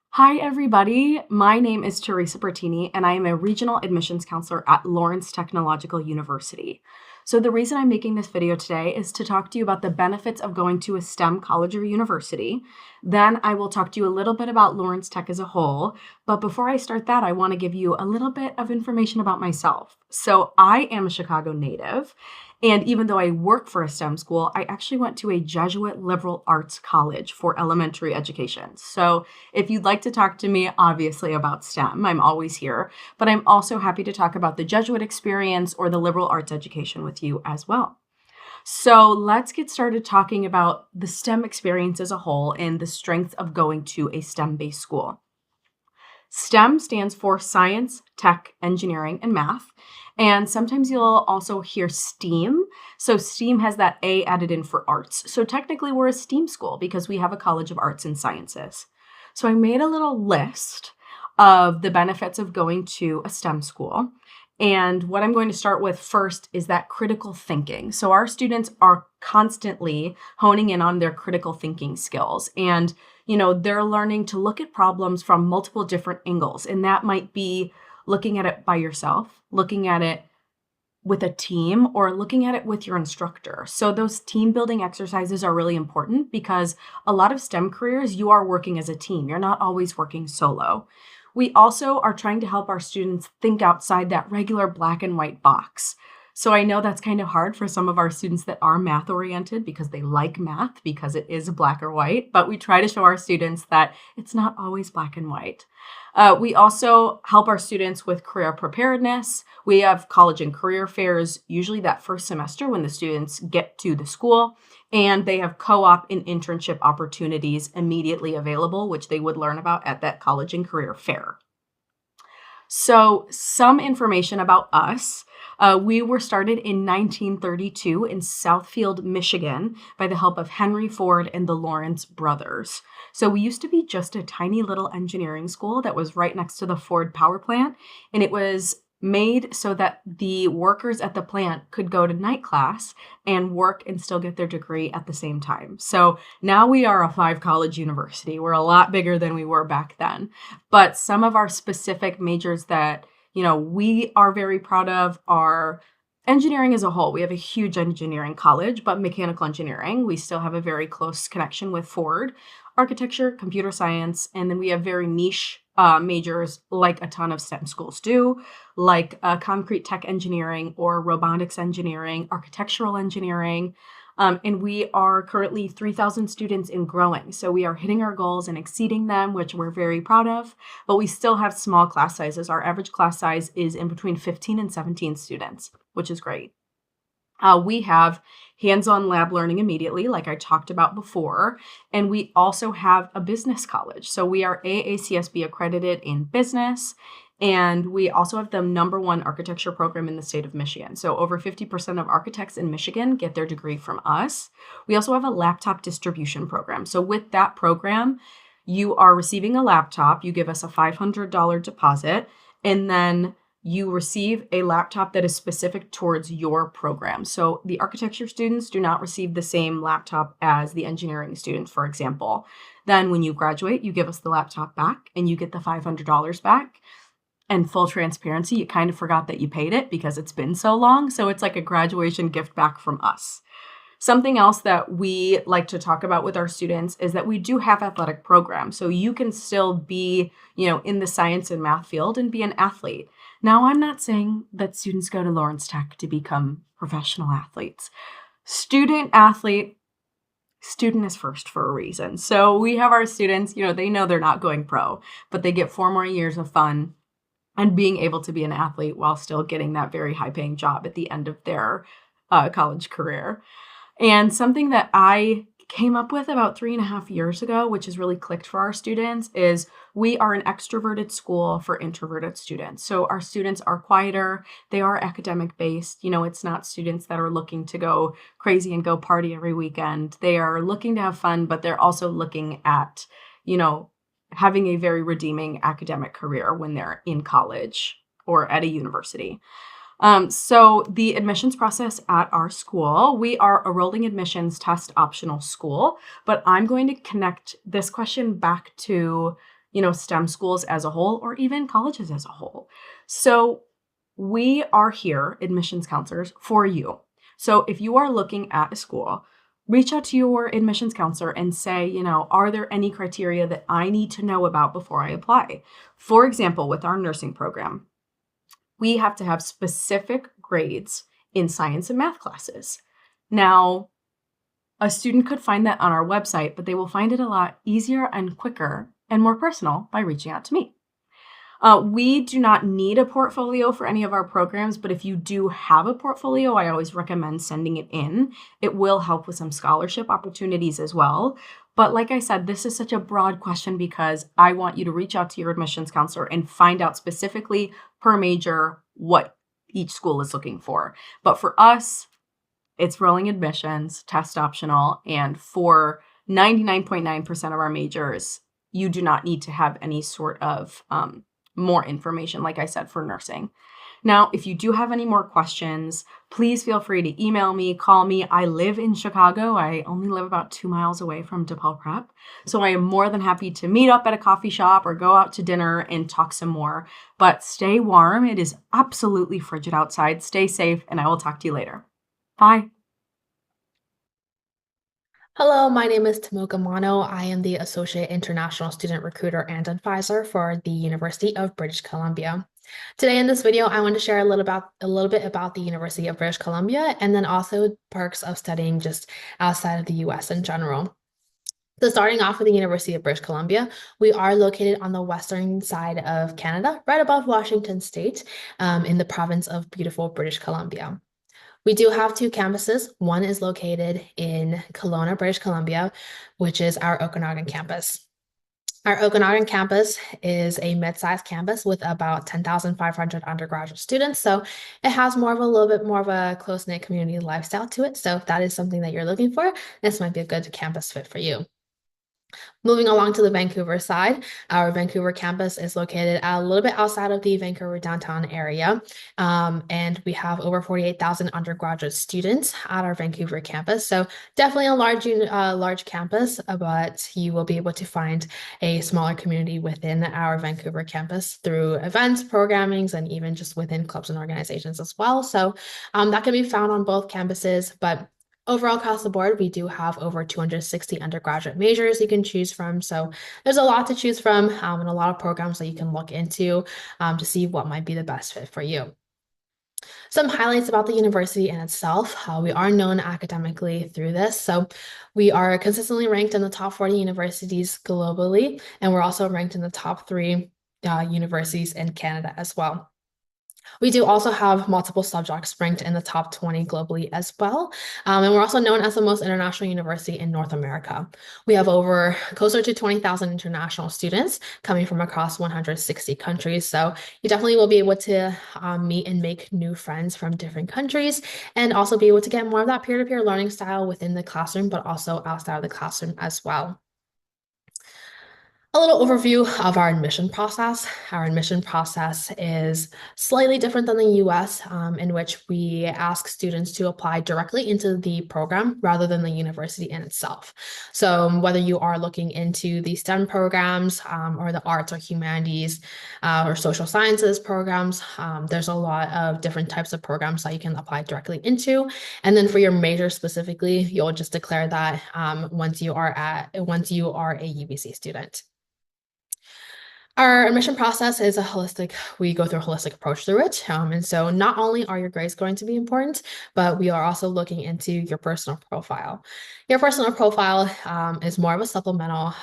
Hi, everybody. My name is Teresa Bertini, and I am a regional admissions counselor at Lawrence Technological University. So the reason I'm making this video today is to talk to you about the benefits of going to a STEM college or university. Then I will talk to you a little bit about Lawrence Tech as a whole. But before I start that, I want to give you a little bit of information about myself. So I am a Chicago native. And even though I work for a STEM school, I actually went to a Jesuit liberal arts college for elementary education. So if you'd like to talk to me, obviously, about STEM, I'm always here. But I'm also happy to talk about the Jesuit experience or the liberal arts education with you as well. So let's get started talking about the STEM experience as a whole and the strength of going to a STEM-based school. STEM stands for science, tech, engineering, and math. And sometimes you'll also hear STEAM. So STEAM has that A added in for arts. So technically we're a STEAM school because we have a College of Arts and Sciences. So I made a little list of the benefits of going to a STEM school. And what I'm going to start with first is that critical thinking. So our students are constantly honing in on their critical thinking skills. And they're learning to look at problems from multiple different angles. And that might be looking at it by yourself, looking at it with a team, or looking at it with your instructor. So those team building exercises are really important because a lot of STEM careers, you are working as a team. You're not always working solo. We also are trying to help our students think outside that regular black and white box. So I know that's kind of hard for some of our students that are math oriented because they like math because it is black or white, but we try to show our students that it's not always black and white. We also help our students with career preparedness. We have college and career fairs, usually that first semester when the students get to the school, and they have co-op and internship opportunities immediately available, which they would learn about at that college and career fair. So some information about us. We were started in 1932 in Southfield, Michigan by the help of Henry Ford and the Lawrence brothers. So we used to be just a tiny little engineering school that was right next to the Ford power plant, and it was made so that the workers at the plant could go to night class and work and still get their degree at the same time. So now we are a 5-college university. We're a lot bigger than we were back then. But some of our specific majors that we are very proud of are engineering as a whole. We have a huge engineering college, but mechanical engineering, we still have a very close connection with Ford. Architecture, computer science, and then we have very niche majors like a ton of STEM schools do, like concrete tech engineering or robotics engineering, architectural engineering. And we are currently 3,000 students and growing. So we are hitting our goals and exceeding them, which we're very proud of. But we still have small class sizes. Our average class size is in between 15 and 17 students, which is great. We have hands-on lab learning immediately, like I talked about before. And we also have a business college. So we are AACSB accredited in business. And we also have the #1 architecture program in the state of Michigan. So over 50% of architects in Michigan get their degree from us. We also have a laptop distribution program. So with that program, you are receiving a laptop. You give us a $500 deposit, and then you receive a laptop that is specific towards your program. So the architecture students do not receive the same laptop as the engineering students, for example. Then when you graduate, you give us the laptop back and you get the $500 back. And full transparency, you kind of forgot that you paid it because it's been so long. So it's like a graduation gift back from us. Something else that we like to talk about with our students is that we do have athletic programs. So you can still be, in the science and math field and be an athlete. Now, I'm not saying that students go to Lawrence Tech to become professional athletes. Student athlete, student is first for a reason. So we have our students, they know they're not going pro, but they get 4 more years of fun and being able to be an athlete while still getting that very high paying job at the end of their college career. And something that I came up with about 3.5 years ago, which has really clicked for our students, is we are an extroverted school for introverted students. So our students are quieter, they are academic based. It's not students that are looking to go crazy and go party every weekend. They are looking to have fun, but they're also looking at, having a very redeeming academic career when they're in college or at a university. So the admissions process at our school, we are a rolling admissions test optional school, but I'm going to connect this question back to, STEM schools as a whole or even colleges as a whole. So we are here, admissions counselors, for you. So if you are looking at a school, reach out to your admissions counselor and say, are there any criteria that I need to know about before I apply? For example, with our nursing program, we have to have specific grades in science and math classes. Now, a student could find that on our website, but they will find it a lot easier and quicker and more personal by reaching out to me. We do not need a portfolio for any of our programs, but if you do have a portfolio, I always recommend sending it in. It will help with some scholarship opportunities as well. But like I said, this is such a broad question because I want you to reach out to your admissions counselor and find out specifically per major what each school is looking for. But for us, it's rolling admissions, test optional, and for 99.9% of our majors, you do not need to have any sort of more information, like I said, for nursing. Now, if you do have any more questions, please feel free to email me, call me. I live in Chicago. I only live about 2 miles away from DePaul Prep. So I am more than happy to meet up at a coffee shop or go out to dinner and talk some more. But stay warm. It is absolutely frigid outside. Stay safe, and I will talk to you later. Bye. Hello, my name is Tamoka Mano. I am the Associate International Student Recruiter and Advisor for the University of British Columbia. Today in this video, I want to share a little bit about the University of British Columbia and then also perks of studying just outside of the US in general. So starting off with the University of British Columbia, we are located on the western side of Canada, right above Washington State, in the province of beautiful British Columbia. We do have 2 campuses. One is located in Kelowna, British Columbia, which is our Okanagan campus. Our Okanagan campus is a mid-sized campus with about 10,500 undergraduate students. So it has a little bit more of a close-knit community lifestyle to it. So if that is something that you're looking for, this might be a good campus fit for you. Moving along to the Vancouver side, our Vancouver campus is located a little bit outside of the Vancouver downtown area, and we have over 48,000 undergraduate students at our Vancouver campus. So definitely a large campus, but you will be able to find a smaller community within our Vancouver campus through events, programmings, and even just within clubs and organizations as well. So that can be found on both campuses, but overall, across the board, we do have over 260 undergraduate majors you can choose from. So there's a lot to choose from and a lot of programs that you can look into to see what might be the best fit for you. Some highlights about the university in itself. We are known academically through this. So we are consistently ranked in the top 40 universities globally, and we're also ranked in the top 3 universities in Canada as well. We do also have multiple subjects ranked in the top 20 globally as well. And we're also known as the most international university in North America. We have closer to 20,000 international students coming from across 160 countries. So you definitely will be able to meet and make new friends from different countries and also be able to get more of that peer-to-peer learning style within the classroom, but also outside of the classroom as well. A little overview of our admission process. Our admission process is slightly different than the US, in which we ask students to apply directly into the program rather than the university in itself. So whether you are looking into the STEM programs or the arts or humanities or social sciences programs, there's a lot of different types of programs that you can apply directly into. And then for your major specifically, you'll just declare that once you are a UBC student. Our admission process is we go through a holistic approach through it. And so not only are your grades going to be important, but we are also looking into your personal profile. Your personal profile is more of a supplemental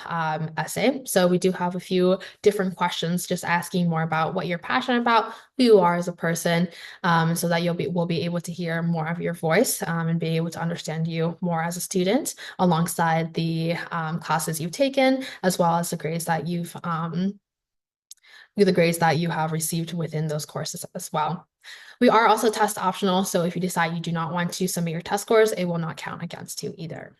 essay. So we do have a few different questions just asking more about what you're passionate about, who you are as a person, so that we'll be able to hear more of your voice and be able to understand you more as a student alongside the classes you've taken, as well as the grades that you have received within those courses as well. We are also test optional, so if you decide you do not want to submit your test scores, it will not count against you either.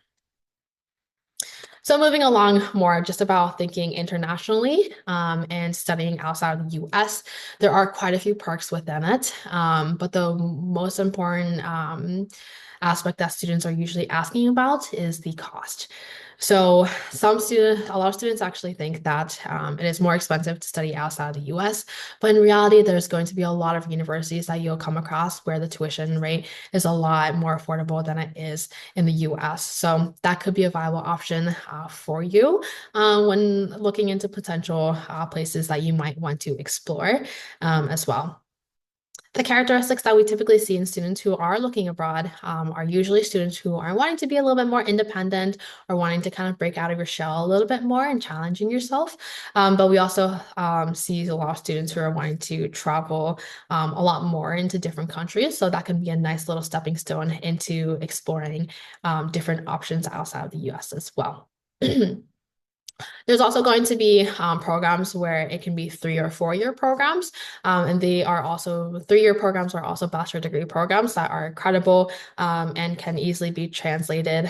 So moving along more just about thinking internationally and studying outside of the US, there are quite a few perks within it, but the most important aspect that students are usually asking about is the cost. So a lot of students actually think that it is more expensive to study outside of the US, but in reality, there's going to be a lot of universities that you'll come across where the tuition rate is a lot more affordable than it is in the US. So that could be a viable option for you when looking into potential places that you might want to explore as well. The characteristics that we typically see in students who are looking abroad are usually students who are wanting to be a little bit more independent or wanting to kind of break out of your shell a little bit more and challenging yourself. But we also see a lot of students who are wanting to travel a lot more into different countries. So that can be a nice little stepping stone into exploring different options outside of the US as well. There's also going to be programs where it can be 3 or 4-year programs. And they are also 3-year programs are also bachelor degree programs that are credible and can easily be translated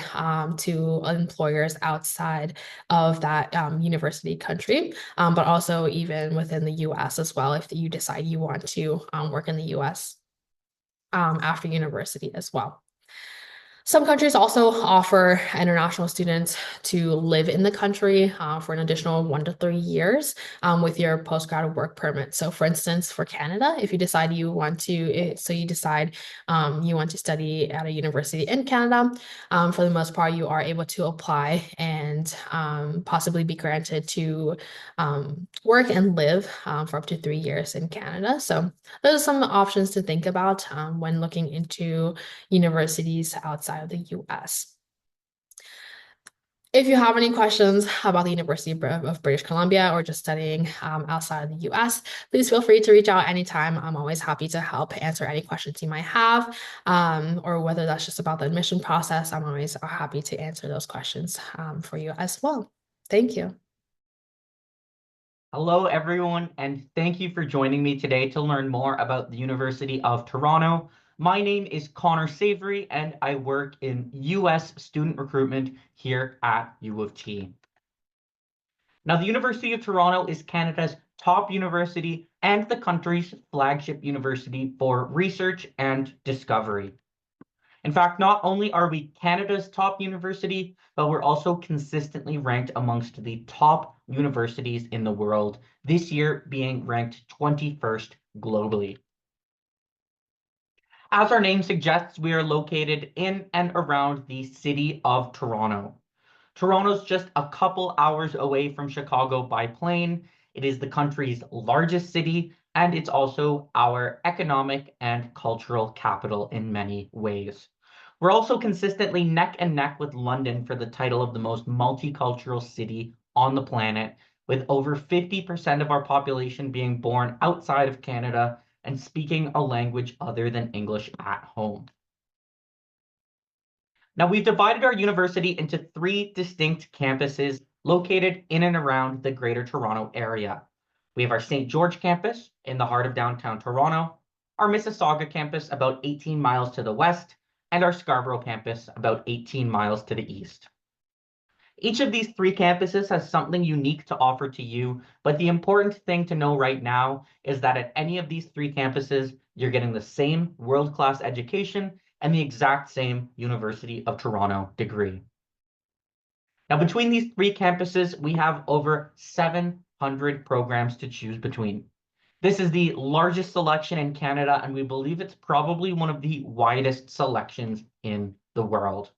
to employers outside of that university country, but also even within the US as well, if you decide you want to work in the US after university as well. Some countries also offer international students to live in the country for an additional 1 to 3 years with your postgrad work permit. So for instance, for Canada, if you decide you want to study at a university in Canada, for the most part, you are able to apply and possibly be granted to work and live for up to 3 years in Canada. So those are some options to think about when looking into universities outside of the US. If you have any questions about the University of British Columbia or just studying outside of the US, please feel free to reach out anytime. I'm always happy to help answer any questions you might have, or whether that's just about the admission process, I'm always happy to answer those questions for you as well. Thank you. Hello, everyone, and thank you for joining me today to learn more about the University of Toronto. My name is Connor Savory, and I work in U.S. student recruitment here at U of T. Now, the University of Toronto is Canada's top university and the country's flagship university for research and discovery. In fact, not only are we Canada's top university, but we're also consistently ranked amongst the top universities in the world, this year being ranked 21st globally. As our name suggests, we are located in and around the city of Toronto. Toronto's just a couple hours away from Chicago by plane. It is the country's largest city, and it's also our economic and cultural capital in many ways. We're also consistently neck and neck with London for the title of the most multicultural city on the planet, with over 50% of our population being born outside of Canada and speaking a language other than English at home. Now, we've divided our university into 3 distinct campuses located in and around the Greater Toronto area. We have our St. George campus in the heart of downtown Toronto, our Mississauga campus about 18 miles to the west, and our Scarborough campus about 18 miles to the east. Each of these three campuses has something unique to offer to you, but the important thing to know right now is that at any of these three campuses, you're getting the same world-class education and the exact same University of Toronto degree. Now, between these three campuses, we have over 700 programs to choose between. This is the largest selection in Canada, and we believe it's probably one of the widest selections in the world.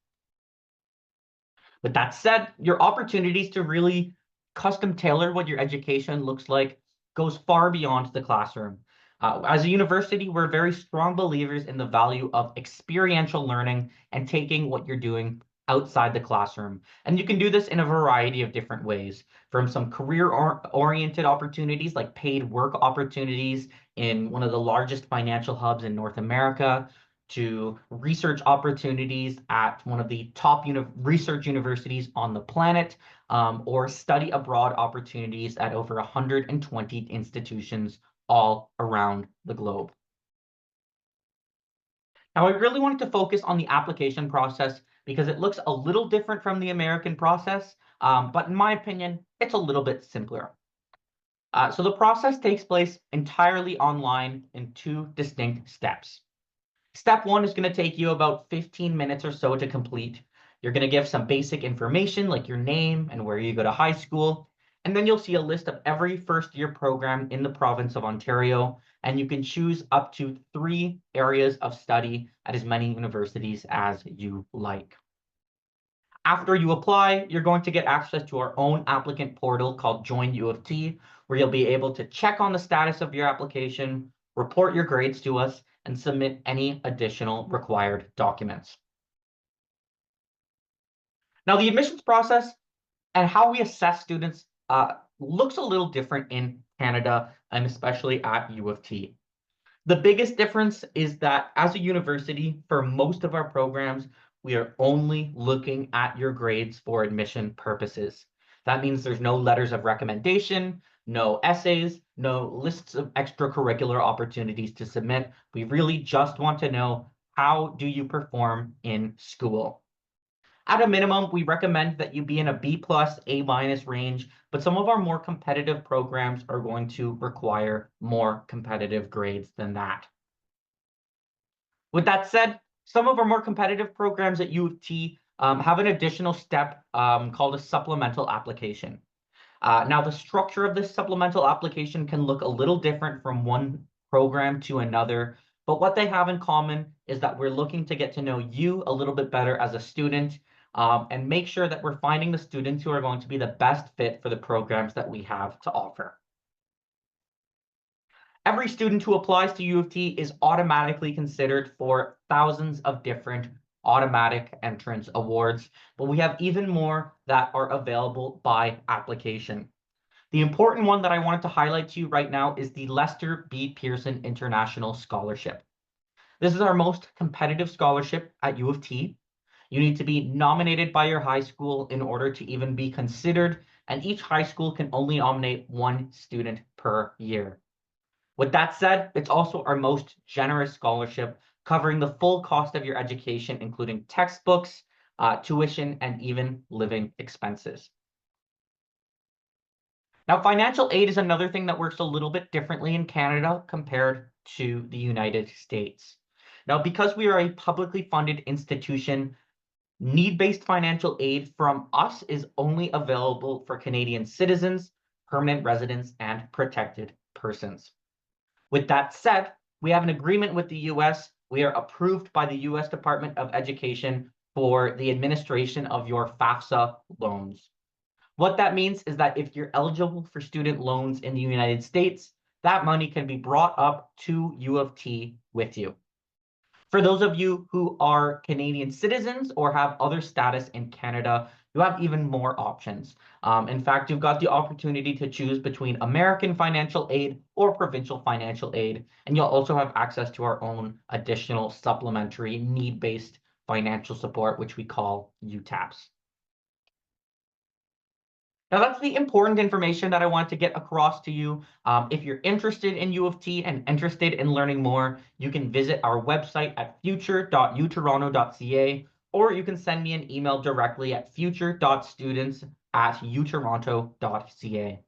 With that said, your opportunities to really custom tailor what your education looks like goes far beyond the classroom. As a university, we're very strong believers in the value of experiential learning and taking what you're doing outside the classroom. And you can do this in a variety of different ways, from some career-oriented opportunities like paid work opportunities in one of the largest financial hubs in North America, to research opportunities at one of the top research universities on the planet, or study abroad opportunities at over 120 institutions all around the globe. Now, I really wanted to focus on the application process because it looks a little different from the American process, but in my opinion, it's a little bit simpler. So the process takes place entirely online in two distinct steps. Step one is going to take you about 15 minutes or so to complete. You're going to give some basic information like your name and where you go to high school. And then you'll see a list of every first-year program in the province of Ontario. And you can choose up to 3 areas of study at as many universities as you like. After you apply, you're going to get access to our own applicant portal called Join U of T, where you'll be able to check on the status of your application, report your grades to us, and submit any additional required documents. Now, the admissions process and how we assess students looks a little different in Canada, and especially at U of T. The biggest difference is that as a university, for most of our programs, we are only looking at your grades for admission purposes. That means there's no letters of recommendation, no essays, no lists of extracurricular opportunities to submit. We really just want to know, how do you perform in school? At a minimum, we recommend that you be in a B+, A- range, but some of our more competitive programs are going to require more competitive grades than that. With that said, some of our more competitive programs at U of T have an additional step called a supplemental application. Now, the structure of this supplemental application can look a little different from one program to another, but what they have in common is that we're looking to get to know you a little bit better as a student, and make sure that we're finding the students who are going to be the best fit for the programs that we have to offer. Every student who applies to U of T is automatically considered for thousands of different automatic entrance awards, but we have even more that are available by application. The important one that I wanted to highlight to you right now is the Lester B. Pearson International Scholarship. This is our most competitive scholarship at U of T. You need to be nominated by your high school in order to even be considered, and each high school can only nominate 1 student per year. With that said, it's also our most generous scholarship, covering the full cost of your education, including textbooks, tuition, and even living expenses. Now, financial aid is another thing that works a little bit differently in Canada compared to the United States. Now, because we are a publicly funded institution, need-based financial aid from us is only available for Canadian citizens, permanent residents, and protected persons. With that said, we have an agreement with the US. We are approved by the US Department of Education for the administration of your FAFSA loans. What that means is that if you're eligible for student loans in the United States, that money can be brought up to U of T with you. For those of you who are Canadian citizens or have other status in Canada, you have even more options. In fact, you've got the opportunity to choose between American financial aid or provincial financial aid, and you'll also have access to our own additional supplementary need-based financial support, which we call UTAPs. Now, that's the important information that I want to get across to you. If you're interested in U of T and interested in learning more, you can visit our website at future.utoronto.ca, or you can send me an email directly at future.students@utoronto.ca.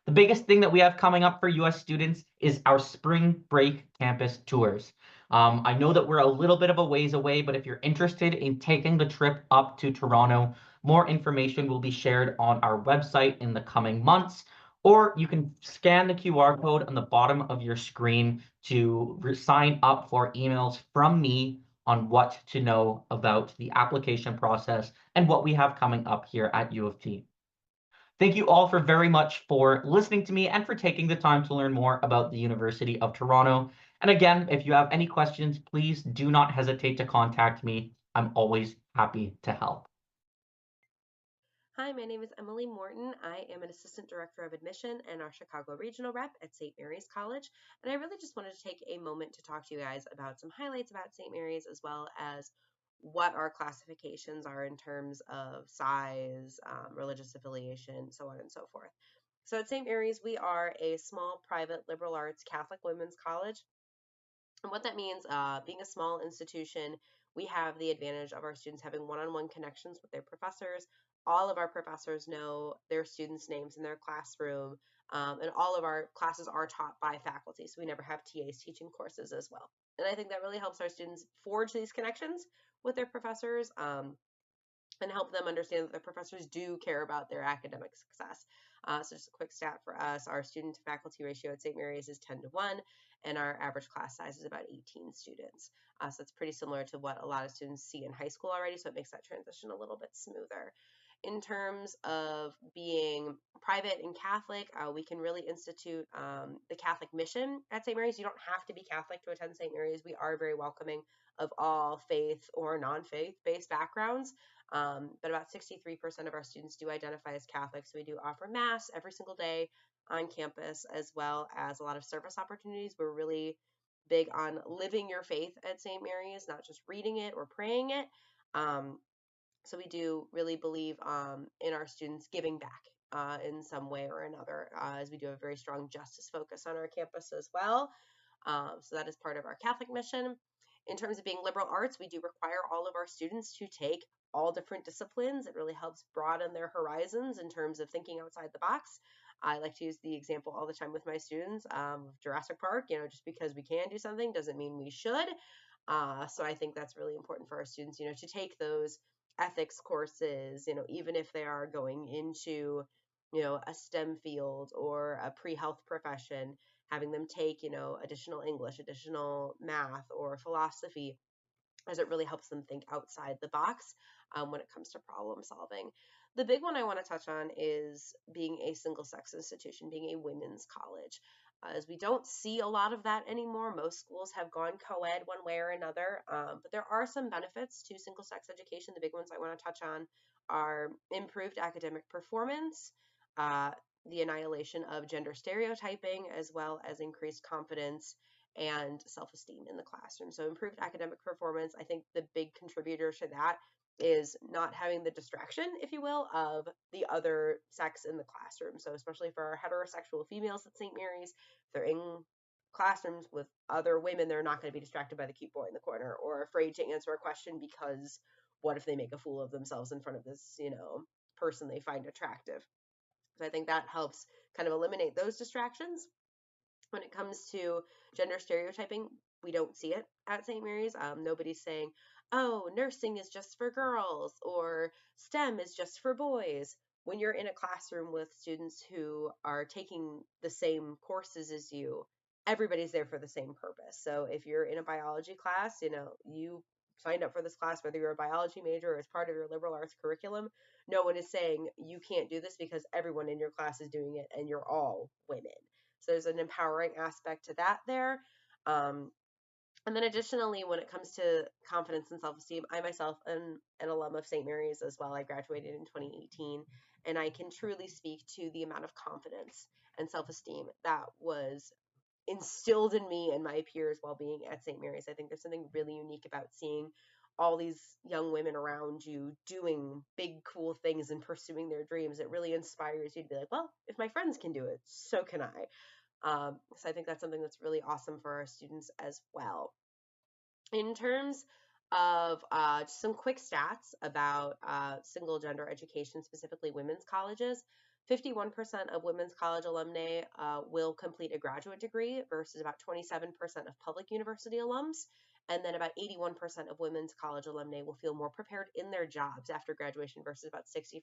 The biggest thing that we have coming up for US students is our spring break campus tours. I know that we're a little bit of a ways away, but if you're interested in taking the trip up to Toronto, more information will be shared on our website in the coming months, or you can scan the QR code on the bottom of your screen to sign up for emails from me on what to know about the application process and what we have coming up here at U of T. Thank you all for very much for listening to me and for taking the time to learn more about the University of Toronto. And again, if you have any questions, please do not hesitate to contact me. I'm always happy to help. Hi, my name is Emily Morton. I am an Assistant Director of Admission and our Chicago Regional Rep at St. Mary's College. And I really just wanted to take a moment to talk to you guys about some highlights about St. Mary's, as well as what our classifications are in terms of size, religious affiliation, so on and so forth. So at St. Mary's, we are a small private liberal arts Catholic women's college. And what that means, being a small institution, we have the advantage of our students having one-on-one connections with their professors. All of our professors know their students' names in their classroom, and all of our classes are taught by faculty, so we never have TAs teaching courses as well. And I think that really helps our students forge these connections with their professors, and help them understand that the professors do care about their academic success. So just a quick stat for us, our student to faculty ratio at St. Mary's is 10-1, and our average class size is about 18 students. So it's pretty similar to what a lot of students see in high school already, so it makes that transition a little bit smoother. In terms of being private and Catholic, we can really institute the Catholic mission at St. Mary's. You don't have to be Catholic to attend St. Mary's. We are very welcoming of all faith or non-faith based backgrounds. But about 63% of our students do identify as Catholic, so we do offer Mass every single day on campus, as well as a lot of service opportunities. We're really big on living your faith at St. Mary's, not just reading it or praying it. So we do really believe in our students giving back in some way or another, as we do have a very strong justice focus on our campus as well. So that is part of our Catholic mission. In terms of being liberal arts, we do require all of our students to take all different disciplines. It really helps broaden their horizons in terms of thinking outside the box. I like to use the example all the time with my students of Jurassic Park. Just because we can do something doesn't mean we should. So I think that's really important for our students, to take those ethics courses, even if they are going into, a STEM field or a pre-health profession, having them take, additional English, additional math or philosophy, as it really helps them think outside the box when it comes to problem solving. The big one I want to touch on is being a single sex institution, being a women's college. As we don't see a lot of that anymore. Most schools have gone co-ed one way or another, but there are some benefits to single sex education. The big ones I want to touch on are improved academic performance, uh, the annihilation of gender stereotyping, as well as increased confidence and self-esteem in the classroom. So improved academic performance, I think the big contributor to that is not having the distraction, if you will, of the other sex in the classroom. So especially for our heterosexual females at St. Mary's, if they're in classrooms with other women, they're not going to be distracted by the cute boy in the corner or afraid to answer a question because what if they make a fool of themselves in front of this, person they find attractive. So I think that helps kind of eliminate those distractions. When it comes to gender stereotyping, we don't see it at St. Mary's. Nobody's saying, oh, nursing is just for girls or STEM is just for boys. When you're in a classroom with students who are taking the same courses as you, everybody's there for the same purpose. So if you're in a biology class, you signed up for this class, whether you're a biology major or as part of your liberal arts curriculum, no one is saying you can't do this because everyone in your class is doing it and you're all women. So there's an empowering aspect to that there. And then additionally, when it comes to confidence and self-esteem, I myself am an alum of St. Mary's as well. I graduated in 2018, and I can truly speak to the amount of confidence and self-esteem that was instilled in me and my peers while being at St. Mary's. I think there's something really unique about seeing all these young women around you doing big, cool things and pursuing their dreams. It really inspires you to be like, well, if my friends can do it, so can I. So I think that's something that's really awesome for our students as well. In terms of just some quick stats about single gender education, specifically women's colleges. 51% of women's college alumni will complete a graduate degree versus about 27% of public university alums. And then about 81% of women's college alumni will feel more prepared in their jobs after graduation versus about 65%.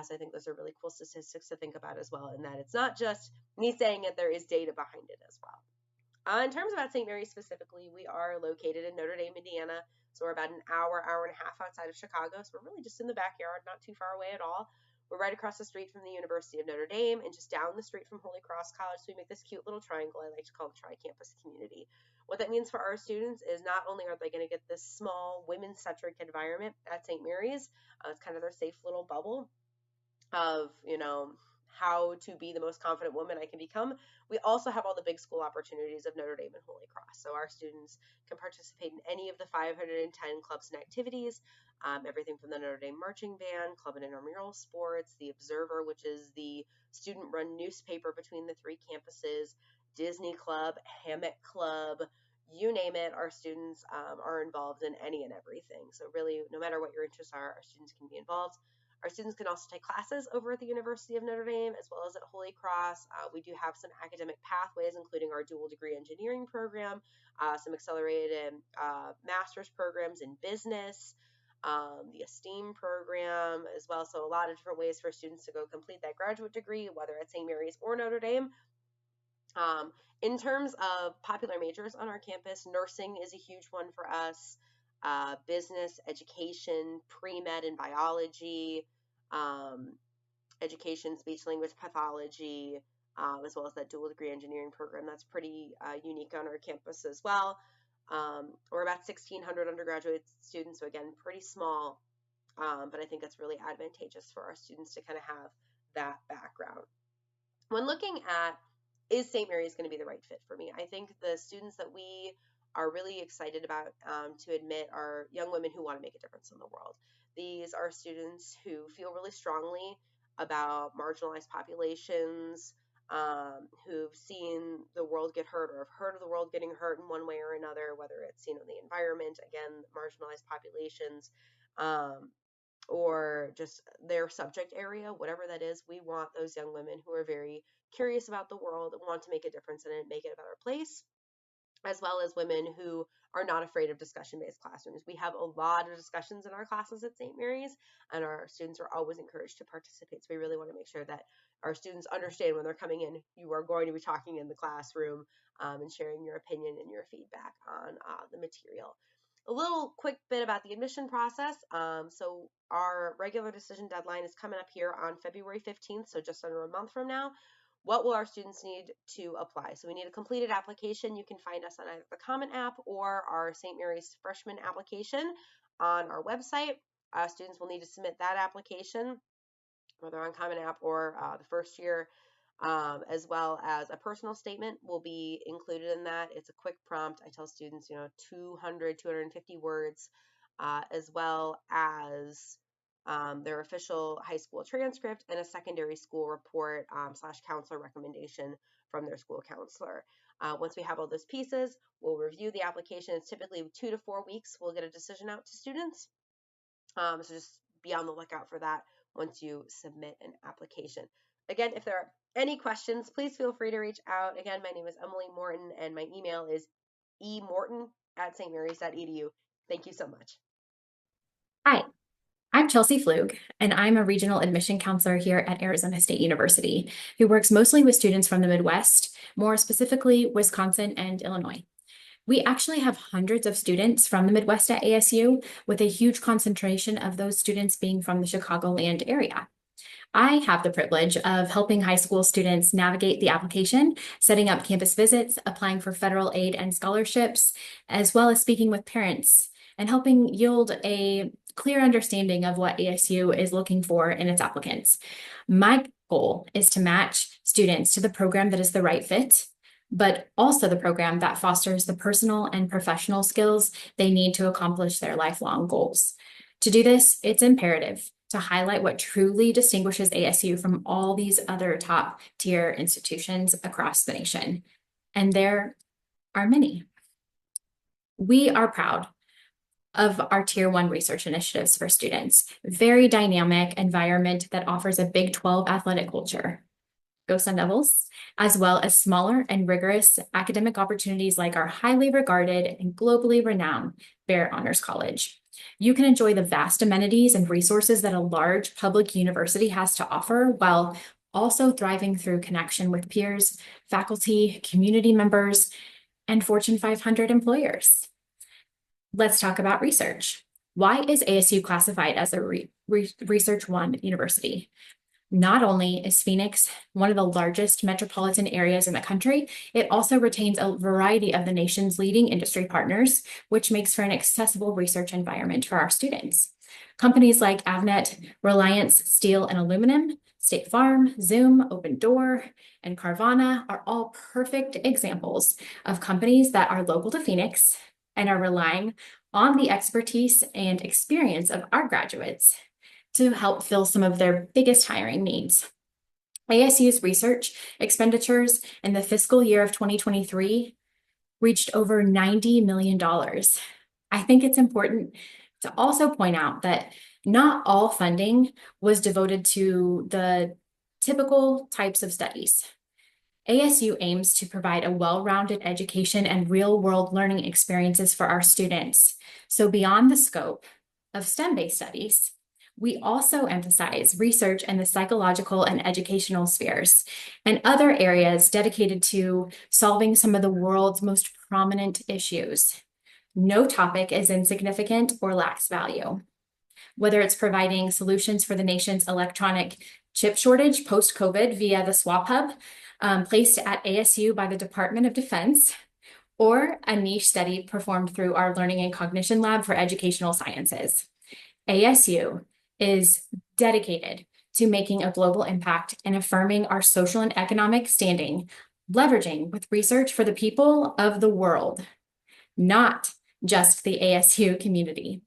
So I think those are really cool statistics to think about as well, and that it's not just me saying it, there is data behind it as well. In terms about St. Mary's specifically, we are located in Notre Dame, Indiana. So we're about an hour and a half outside of Chicago. So we're really just in the backyard, not too far away at all. We're right across the street from the University of Notre Dame and just down the street from Holy Cross College. So we make this cute little triangle I like to call the tri-campus community. What that means for our students is not only are they going to get this small women-centric environment at St. Mary's, it's kind of their safe little bubble of, how to be the most confident woman I can become. We also have all the big school opportunities of Notre Dame and Holy Cross. So our students can participate in any of the 510 clubs and activities, everything from the Notre Dame Marching Band, Club and Intramural Sports, the Observer, which is the student-run newspaper between the 3 campuses, Disney Club, Hammock Club, you name it, our students are involved in any and everything. So really, no matter what your interests are, our students can be involved. Our students can also take classes over at the University of Notre Dame as well as at Holy Cross. We do have some academic pathways, including our dual degree engineering program, some accelerated master's programs in business, the STEAM program as well. So a lot of different ways for students to go complete that graduate degree, whether at St. Mary's or Notre Dame. In terms of popular majors on our campus, nursing is a huge one for us. Business, education, pre-med and biology, education, speech language pathology, as well as that dual degree engineering program. That's pretty unique on our campus as well. We're about 1,600 undergraduate students, so again, pretty small, but I think that's really advantageous for our students to kind of have that background. When looking at, is St. Mary's going to be the right fit for me? I think the students that we are really excited about to admit are young women who want to make a difference in the world. These are students who feel really strongly about marginalized populations, who've seen the world get hurt or have heard of the world getting hurt in one way or another, whether it's, the environment, again, marginalized populations, or just their subject area, whatever that is. We want those young women who are very curious about the world and want to make a difference in it and make it a better place, as well as women who are not afraid of discussion-based classrooms. We have a lot of discussions in our classes at St. Mary's, and our students are always encouraged to participate. So we really want to make sure that our students understand when they're coming in, you are going to be talking in the classroom and sharing your opinion and your feedback on the material. A little quick bit about the admission process. So our regular decision deadline is coming up here on February 15th, so just under a month from now. What will our students need to apply? So we need a completed application. You can find us on either the Common App or our St. Mary's freshman application on our website. Students will need to submit that application, whether on Common App or the first year, as well as a personal statement will be included in that. It's a quick prompt. I tell students, 200, 250 words, as well as their official high school transcript and a secondary school report / counselor recommendation from their school counselor. Once we have all those pieces, we'll review the application. It's typically 2 to 4 weeks. We'll get a decision out to students. So just be on the lookout for that once you submit an application. Again, if there are any questions, please feel free to reach out. Again, my name is Emily Morton, and my email is emorton@stmarys.edu. Thank you so much. Hi, I'm Chelsea Flug, and I'm a regional admission counselor here at Arizona State University, who works mostly with students from the Midwest, more specifically Wisconsin and Illinois. We actually have hundreds of students from the Midwest at ASU, with a huge concentration of those students being from the Chicagoland area. I have the privilege of helping high school students navigate the application, setting up campus visits, applying for federal aid and scholarships, as well as speaking with parents and helping yield a clear understanding of what ASU is looking for in its applicants. My goal is to match students to the program that is the right fit, but also the program that fosters the personal and professional skills they need to accomplish their lifelong goals. To do this, it's imperative to highlight what truly distinguishes ASU from all these other top-tier institutions across the nation. And there are many. We are proud of our Tier 1 research initiatives for students. Very dynamic environment that offers a Big 12 athletic culture. Go Sun Devils, as well as smaller and rigorous academic opportunities like our highly regarded and globally renowned Bear Honors College. You can enjoy the vast amenities and resources that a large public university has to offer while also thriving through connection with peers, faculty, community members, and Fortune 500 employers. Let's talk about research. Why is ASU classified as a Research 1 university? Not only is Phoenix one of the largest metropolitan areas in the country, it also retains a variety of the nation's leading industry partners, which makes for an accessible research environment for our students. Companies like Avnet, Reliance Steel and Aluminum, State Farm, Zoom, Open Door, and Carvana are all perfect examples of companies that are local to Phoenix and are relying on the expertise and experience of our graduates to help fill some of their biggest hiring needs. ASU's research expenditures in the fiscal year of 2023 reached over $90 million. I think it's important to also point out that not all funding was devoted to the typical types of studies. ASU aims to provide a well-rounded education and real-world learning experiences for our students. So beyond the scope of STEM-based studies, we also emphasize research in the psychological and educational spheres and other areas dedicated to solving some of the world's most prominent issues. No topic is insignificant or lacks value. Whether it's providing solutions for the nation's electronic chip shortage post-COVID via the Swap Hub, placed at ASU by the Department of Defense, or a niche study performed through our Learning and Cognition Lab for Educational Sciences. ASU is dedicated to making a global impact and affirming our social and economic standing, leveraging with research for the people of the world, not just the ASU community.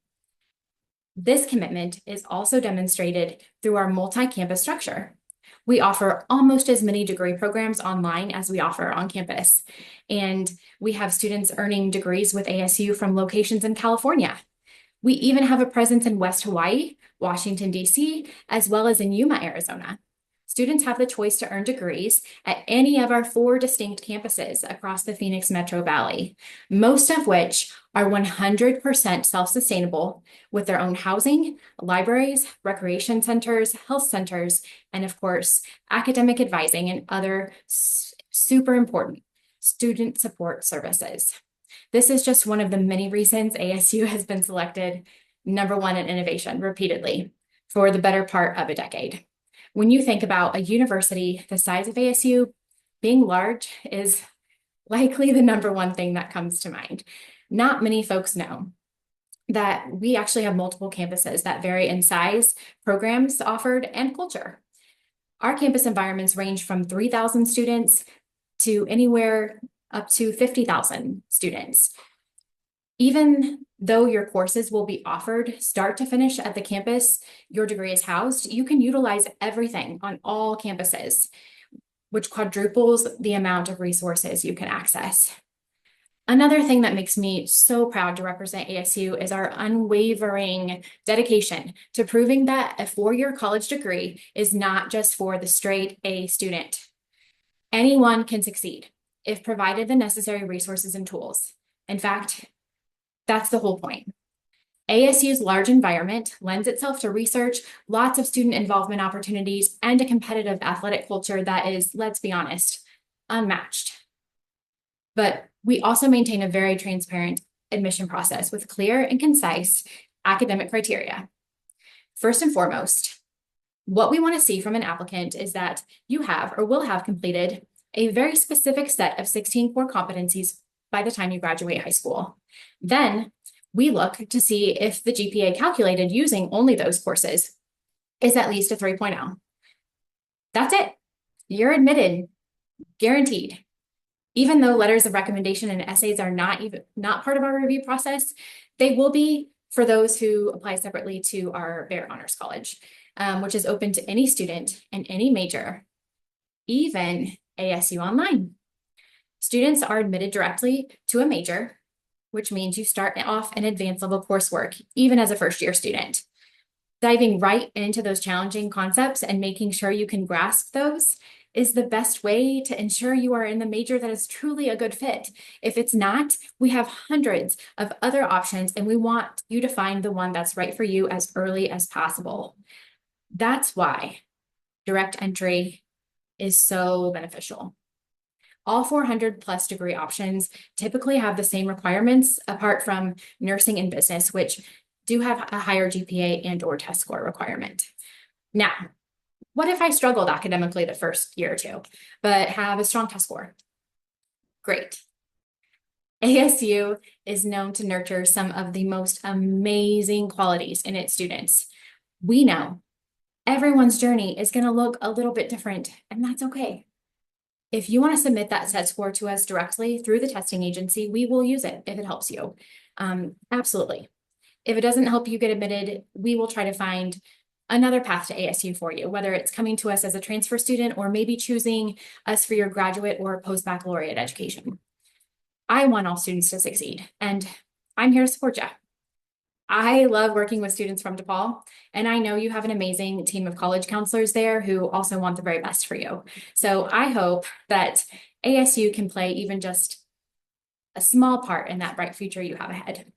This commitment is also demonstrated through our multi-campus structure. We offer almost as many degree programs online as we offer on campus. And we have students earning degrees with ASU from locations in California. We even have a presence in West Hawaii, Washington, D.C., as well as in Yuma, Arizona. Students have the choice to earn degrees at any of our 4 distinct campuses across the Phoenix Metro Valley, most of which are 100% self-sustainable with their own housing, libraries, recreation centers, health centers, and of course, academic advising and other super important student support services. This is just one of the many reasons ASU has been selected #1 in innovation repeatedly for the better part of a decade. When you think about a university the size of ASU, being large is likely the #1 thing that comes to mind. Not many folks know that we actually have multiple campuses that vary in size, programs offered, and culture. Our campus environments range from 3,000 students to anywhere up to 50,000 students. Even though your courses will be offered start to finish at the campus your degree is housed, you can utilize everything on all campuses, which quadruples the amount of resources you can access. Another thing that makes me so proud to represent ASU is our unwavering dedication to proving that a 4-year college degree is not just for the straight A student. Anyone can succeed if provided the necessary resources and tools. In fact, that's the whole point. ASU's large environment lends itself to research, lots of student involvement opportunities, and a competitive athletic culture that is, let's be honest, unmatched. But we also maintain a very transparent admission process with clear and concise academic criteria. First and foremost, what we want to see from an applicant is that you have or will have completed a very specific set of 16 core competencies by the time you graduate high school. Then we look to see if the GPA calculated using only those courses is at least a 3.0. That's it. You're admitted, guaranteed. Even though letters of recommendation and essays are not part of our review process, they will be for those who apply separately to our Bear Honors College, which is open to any student in any major, even ASU Online. Students are admitted directly to a major which means you start off in advanced level coursework, even as a first-year student. Diving right into those challenging concepts and making sure you can grasp those is the best way to ensure you are in the major that is truly a good fit. If it's not, we have hundreds of other options, and we want you to find the one that's right for you as early as possible. That's why direct entry is so beneficial. All 400 plus degree options typically have the same requirements, apart from nursing and business, which do have a higher GPA and or test score requirement. Now, what if I struggled academically the first year or two, but have a strong test score? Great. ASU is known to nurture some of the most amazing qualities in its students. We know everyone's journey is going to look a little bit different, and that's okay. If you want to submit that set score to us directly through the testing agency, we will use it if it helps you. Absolutely. If it doesn't help you get admitted, we will try to find another path to ASU for you, whether it's coming to us as a transfer student or maybe choosing us for your graduate or post-baccalaureate education. I want all students to succeed, and I'm here to support you. I love working with students from DePaul, and I know you have an amazing team of college counselors there who also want the very best for you. So I hope that ASU can play even just a small part in that bright future you have ahead.